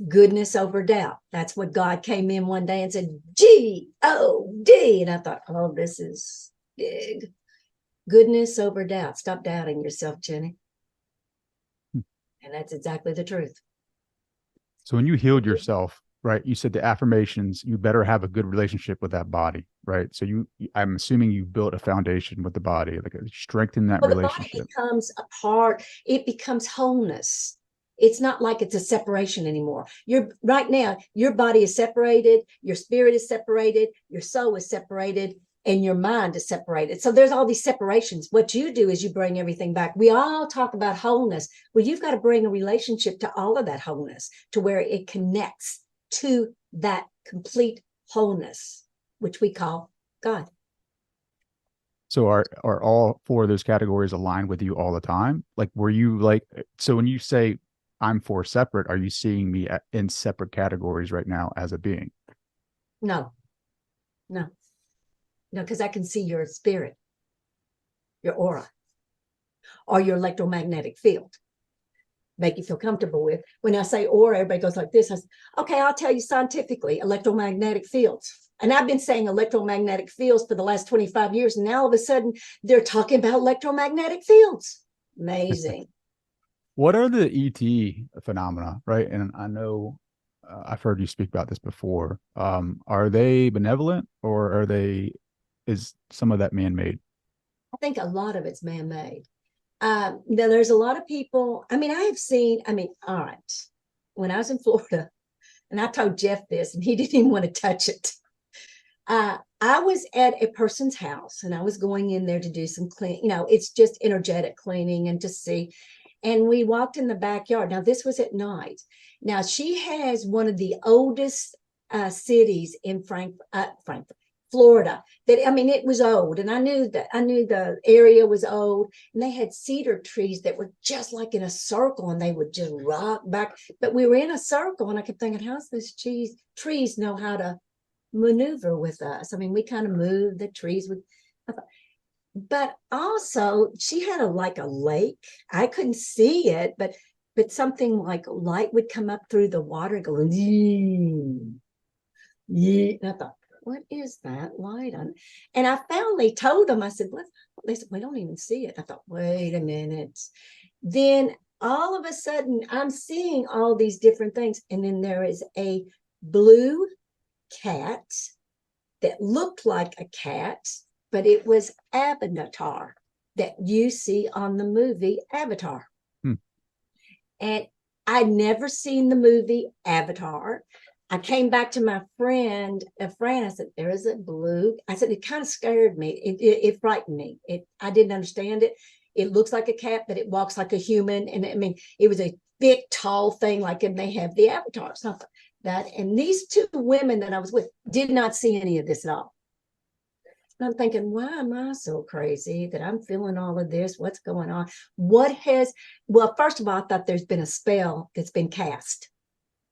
Goodness over doubt. That's what God came in one day and said, G-O-D. And I thought, oh, this is big. Goodness over doubt. Stop doubting yourself, Jenny. And that's exactly the truth. So when you healed yourself, right, you said the affirmations, you better have a good relationship with that body, right? So I'm assuming you built a foundation with the body, like strengthen that Well, the body relationship. becomes a part, it becomes wholeness. It's not like it's a separation anymore. Right now, your body is separated, your spirit is separated, your soul is separated, and your mind is separated. So there's all these separations. What you do is you bring everything back. We all talk about wholeness. Well, you've got to bring a relationship to all of that wholeness, to where it connects to that complete wholeness, which we call God. So are all 4 of those categories aligned with you all the time? Like, were you like, so when you say I'm 4 separate, are you seeing me in separate categories right now as a being? No, no, because I can see your spirit, your aura. or your electromagnetic field. Make you feel comfortable with. When I say aura, everybody goes like this. I say, okay, I'll tell you scientifically, electromagnetic fields. And I've been saying electromagnetic fields for the last 25 years. And now all of a sudden they're talking about electromagnetic fields. Amazing. What are the ET phenomena, right? And I know I've heard you speak about this before. Are they benevolent, or is some of that man-made? I think a lot of it's man-made. Now there's a lot of people. I mean, all right. When I was in Florida, and I told Jeff this, and he didn't even want to touch it. I was at a person's house, and I was going in there to do some clean, it's just energetic cleaning and to see. And we walked in the backyard. Now, this was at night. Now, she has one of the oldest cities in Frankfurt, Florida. It was old, and I knew the area was old, and they had cedar trees that were just like in a circle, and they would just rock back. But we were in a circle, and I kept thinking, how's those trees know how to maneuver with us? I mean, we kind of moved the trees with. But also, she had a lake. I couldn't see it, but something like light would come up through the water, go, and I thought, what is that light on? And I finally told them, I said, what? They said, we don't even see it. I thought, wait a minute. Then all of a sudden, I'm seeing all these different things. And then there is a blue cat that looked like a cat, but it was Avatar that you see on the movie Avatar. And I'd never seen the movie Avatar. I came back to my friend, I said, there is a blue. I said, it kind of scared me. It frightened me. I didn't understand it. It looks like a cat, but it walks like a human. And it was a big, tall thing, like, and they have the avatars. And these two women that I was with did not see any of this at all. And I'm thinking, why am I so crazy that I'm feeling all of this? What's going on? Well, first of all, I thought there's been a spell that's been cast.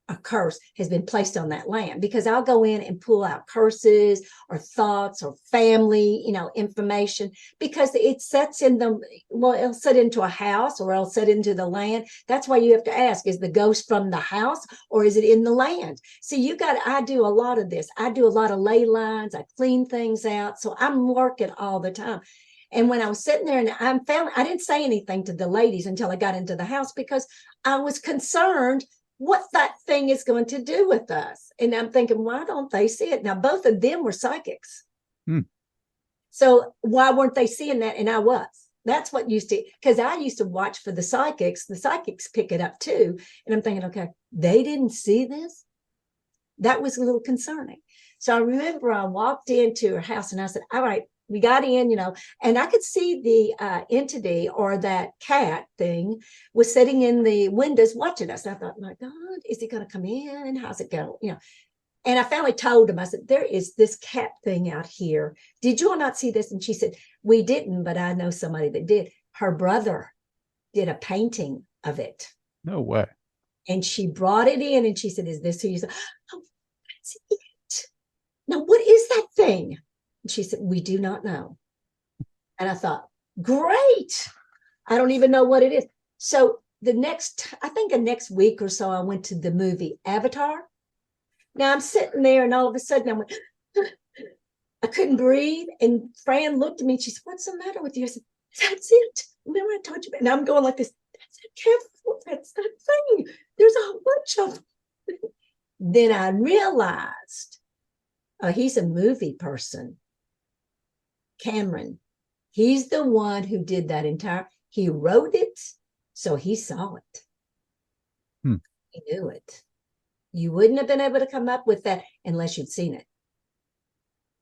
A curse has been placed on that land, because I'll go in and pull out curses or thoughts or family, information, because it sets in them. Well, it'll set into a house or it'll set into the land. That's why you have to ask, is the ghost from the house or is it in the land? So I do a lot of this. I do a lot of ley lines. I clean things out. So I'm working all the time. And when I was sitting there, and I didn't say anything to the ladies until I got into the house, because I was concerned what that thing is going to do with us. And I'm thinking, why don't they see it? Now, both of them were psychics. So why weren't they seeing that? And I was. That's what because I used to watch for the psychics. The psychics pick it up too. And I'm thinking, okay, they didn't see this. That was a little concerning. So I remember I walked into her house and I said, all right, we got in, and I could see the entity, or that cat thing, was sitting in the windows watching us. And I thought, my God, is he going to come in? How's it going? And I finally told him, I said, there is this cat thing out here. Did you all not see this? And she said, we didn't, but I know somebody that did. Her brother did a painting of it. No way. And she brought it in and she said, is this who you said? Oh, that's it. Now, what is that thing? She said, we do not know. And I thought, great. I don't even know what it is. So the next week or so, I went to the movie Avatar. Now I'm sitting there, and all of a sudden I went, I couldn't breathe. And Fran looked at me and she said, what's the matter with you? I said, that's it. Remember I told you about it? And I'm going like this. That's it. Careful. That's that thing. There's a whole bunch of them. Then I realized, he's a movie person. Cameron, he's the one who did that he wrote it, so he saw it. He knew it. You wouldn't have been able to come up with that unless you'd seen it.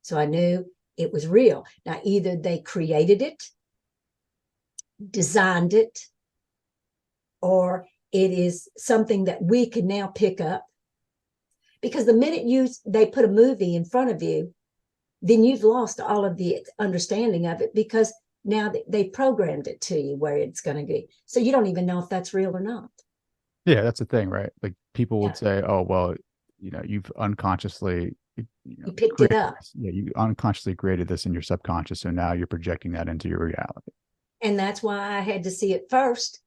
So I knew it was real. Now, either they created it, designed it, or it is something that we can now pick up. Because the minute they put a movie in front of you, then you've lost all of the understanding of it, because now they programmed it to you where it's going to be. So you don't even know if that's real or not. Yeah, that's the thing, right? Like, people would say, oh, well, you've unconsciously you picked it up. Yeah, you unconsciously created this in your subconscious, so now you're projecting that into your reality. And that's why I had to see it first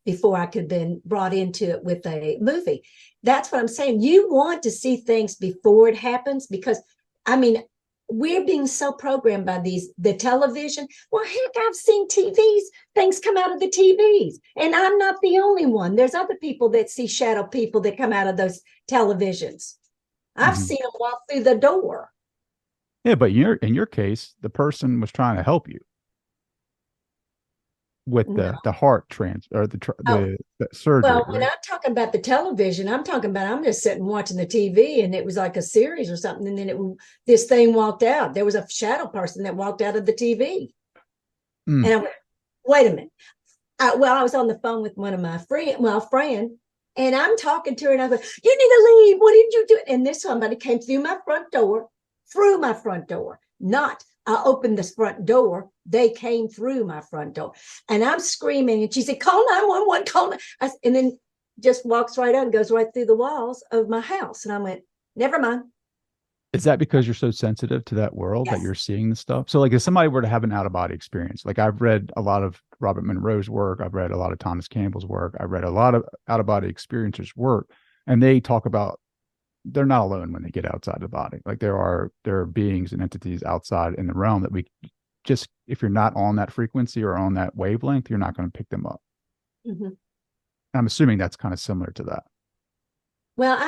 before I could have been brought into it with a movie. That's what I'm saying. You want to see things before it happens, because I mean, we're being so programmed by the television. Well, heck, I've seen things come out of the TVs, and I'm not the only one. There's other people that see shadow people that come out of those televisions. I've Mm-hmm. seen them walk through the door. Yeah, but in your case, the person was trying to help you with No. the heart trans or Oh, the surgery, well, when right? I'm talking about the television, I'm just sitting watching the TV, and it was like a series or something. And then this thing walked out. There was a shadow person that walked out of the TV. Mm. And I went, wait a minute. I was on the phone with one of my friend, and I'm talking to her, and I go, you need to leave. What did you do? And this somebody came through my front door, not I opened this front door. They came through my front door, and I'm screaming. And she said, call 911, call. And then just walks right out and goes right through the walls of my house. And I went, never mind. Is that because you're so sensitive to that world that Yes. you're seeing the stuff? So, like, if somebody were to have an out of body experience, like I've read a lot of Robert Monroe's work, I've read a lot of Thomas Campbell's work, I've read a lot of out of body experiencers' work, and they talk about they're not alone when they get outside the body. Like there are beings and entities outside in the realm that we just, if you're not on that frequency or on that wavelength, you're not going to pick them up. Mm-hmm. I'm assuming that's kind of similar to that. Like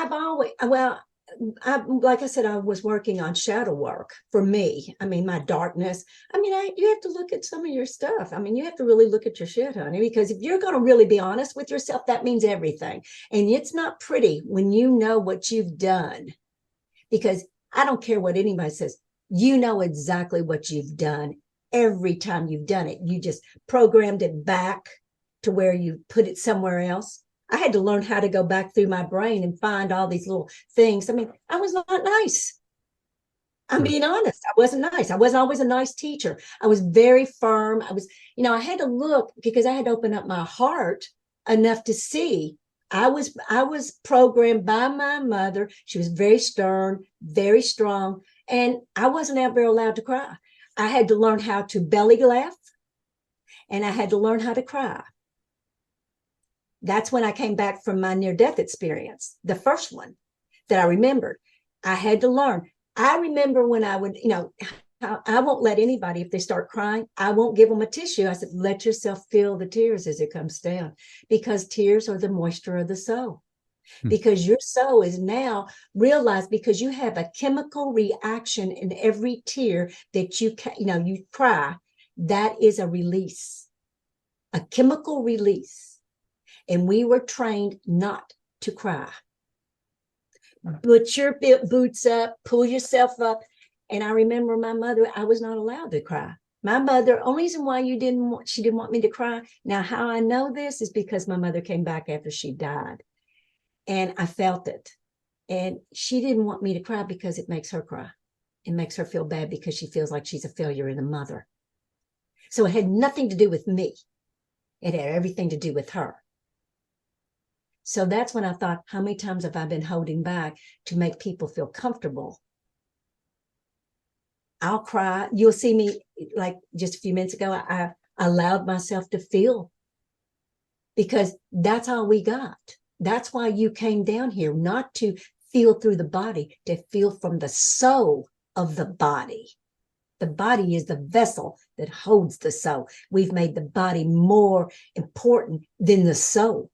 I said, I was working on shadow work for me. I mean, my darkness. I mean, you have to look at some of your stuff. I mean, you have to really look at your shit, honey, because if you're going to really be honest with yourself, that means everything. And it's not pretty when you know what you've done, because I don't care what anybody says. You know exactly what you've done every time you've done it. You just programmed it back to where you put it somewhere else. I had to learn how to go back through my brain and find all these little things. I mean, I was not nice. I'm Sure. being honest. I wasn't nice. I wasn't always a nice teacher. I was very firm. I had to look, because I had to open up my heart enough to see. I was programmed by my mother. She was very stern, very strong, and I wasn't ever allowed to cry. I had to learn how to belly laugh, and I had to learn how to cry. That's when I came back from my near-death experience, the first one that I remembered. I had to learn. I remember when I would, I won't let anybody, if they start crying, I won't give them a tissue. I said, let yourself feel the tears as it comes down, because tears are the moisture of the soul. Hmm. Because your soul is now realized, because you have a chemical reaction in every tear that you cry. That is a release, a chemical release. And we were trained not to cry. Put your boots up, pull yourself up. And I remember my mother, I was not allowed to cry. My mother, only reason why she didn't want me to cry. Now, how I know this is because my mother came back after she died, and I felt it. And she didn't want me to cry because it makes her cry. It makes her feel bad because she feels like she's a failure in a mother. So it had nothing to do with me. It had everything to do with her. So that's when I thought, how many times have I been holding back to make people feel comfortable? I'll cry. You'll see me, like just a few minutes ago, I allowed myself to feel, because that's all we got. That's why you came down here, not to feel through the body, to feel from the soul of the body. The body is the vessel that holds the soul. We've made the body more important than the soul.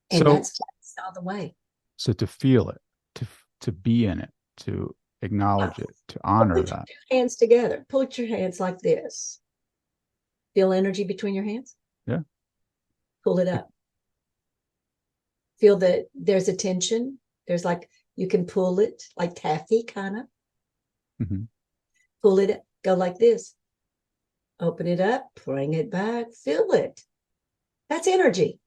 And that's all the way. So to feel it, to be in it, to acknowledge it, to honor Put that. your hands together. Put your hands like this. Feel energy between your hands. Yeah. Pull it up. Feel that there's a tension. There's like, you can pull it like taffy, kind of. Mm-hmm. Pull it up. Go like this. Open it up. Bring it back. Feel it. That's energy.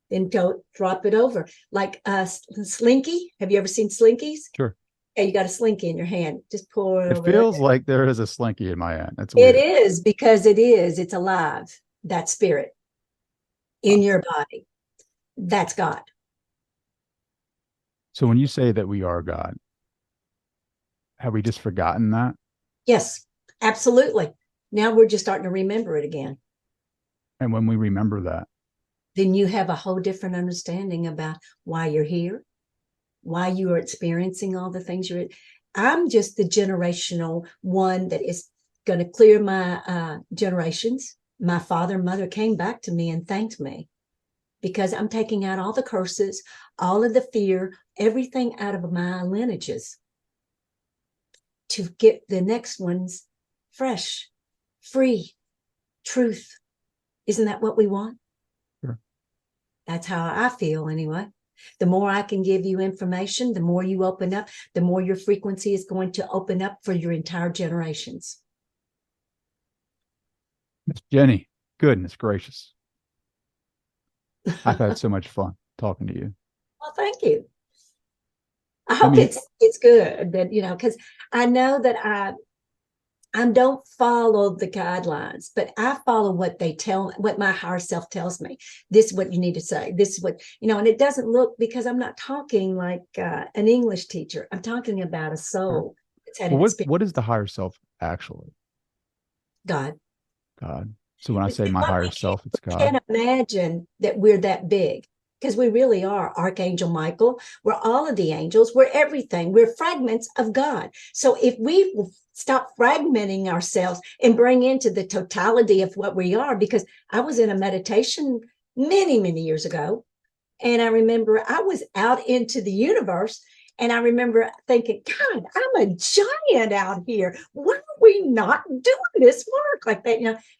Then go drop it over like a slinky. Have you ever seen slinkies? Sure. Yeah, you got a slinky in your hand. Just pour it It over feels there. like there is a slinky in my hand. That's It weird. is, because it is. It's alive. That spirit in your body. That's God. So when you say that we are God, Have we just forgotten that? Yes, absolutely. Now we're just starting to remember it again. And when we remember that, Then you have a whole different understanding about why you're here, why you are experiencing all the things you're. I'm just the generational one that is going to clear my generations. My father and mother came back to me and thanked me because I'm taking out all the curses, all of the fear, everything out of my lineages to get the next ones fresh, free, truth. Isn't that what we want? sure. That's how I feel anyway. The more I can give you information, the more you open up, the more your frequency is going to open up for your entire generations. Miss Jenny, goodness gracious. I've had so much fun talking to you. Well, thank you. I I hope mean, it's good, that because I know that I don't follow the guidelines, but I follow what what my higher self tells me. This is what you need to say. This is what, and it doesn't look, because I'm not talking like an English teacher. I'm talking about a soul that's had well, an experience. what is the higher self actually? God. God. So when I But say see, my what higher self, it's we God. can't imagine that we're that big, because we really are Archangel Michael. We're all of the angels. We're everything. We're fragments of God. So if we will stop fragmenting ourselves and bring into the totality of what we are, because I was in a meditation many, many years ago, and I remember I was out into the universe, and I remember thinking, God, I'm a giant out here. Why are we not doing this work like that?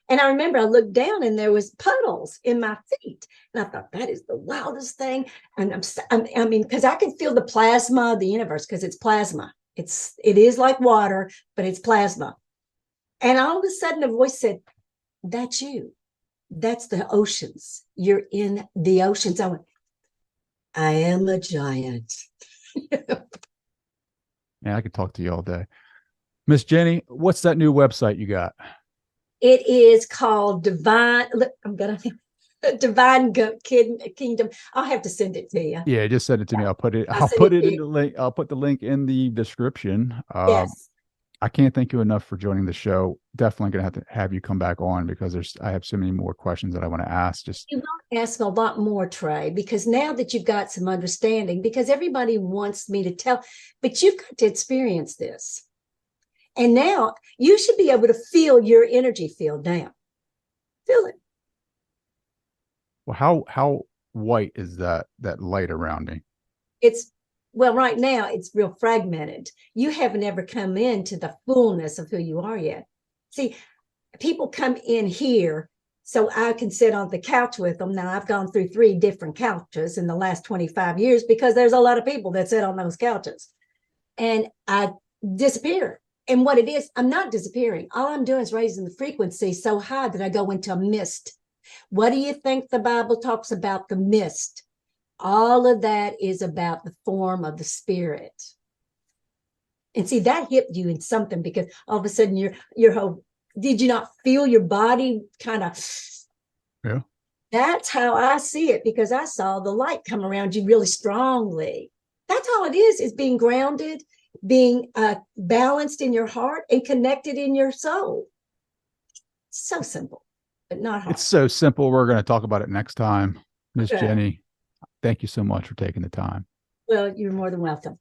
And I remember I looked down and there was puddles in my feet. And I thought, that is the wildest thing. And I mean, because I can feel the plasma of the universe, because it's plasma. It is like water, but it's plasma. And all of a sudden a voice said, that's you. That's the oceans. You're in the oceans. I went, I am a giant. Yeah, I could talk to you all day. Miss Jenny, what's that new website you got? It is called Divine. Look, I'm gonna Divine Kingdom. I'll have to send it to you. Yeah, just send it to me. Yeah, I'll I'll send put it it to in you. the link. I'll put the link in the description. Yes. I can't thank you enough for joining the show. Definitely gonna have to have you come back on because I have so many more questions that I want to ask. Just You won't ask a lot more, Trey, because now that you've got some understanding, because everybody wants me to tell, but you've got to experience this. And now you should be able to feel your energy field now. Feel it. well, how white is that light around me? It's well, right now it's real fragmented. You haven't ever come into the fullness of who you are yet. See, people come in here so I can sit on the couch with them. Now, I've gone through 3 different couches in the last 25 years because there's a lot of people that sit on those couches, and I disappear. And what it is, I'm not disappearing. All I'm doing is raising the frequency so high that I go into a mist. What do you think the Bible talks about the mist? All of that is about the form of the spirit. And see, that hit you in something, because all of a sudden your whole, did you not feel your body kind of? Yeah. That's how I see it, because I saw the light come around you really strongly. That's all it is being grounded, being balanced in your heart and connected in your soul. So simple, but not hard. It's so simple. We're going to talk about it next time. Miss Okay. Jenny, thank you so much for taking the time. Well, you're more than welcome.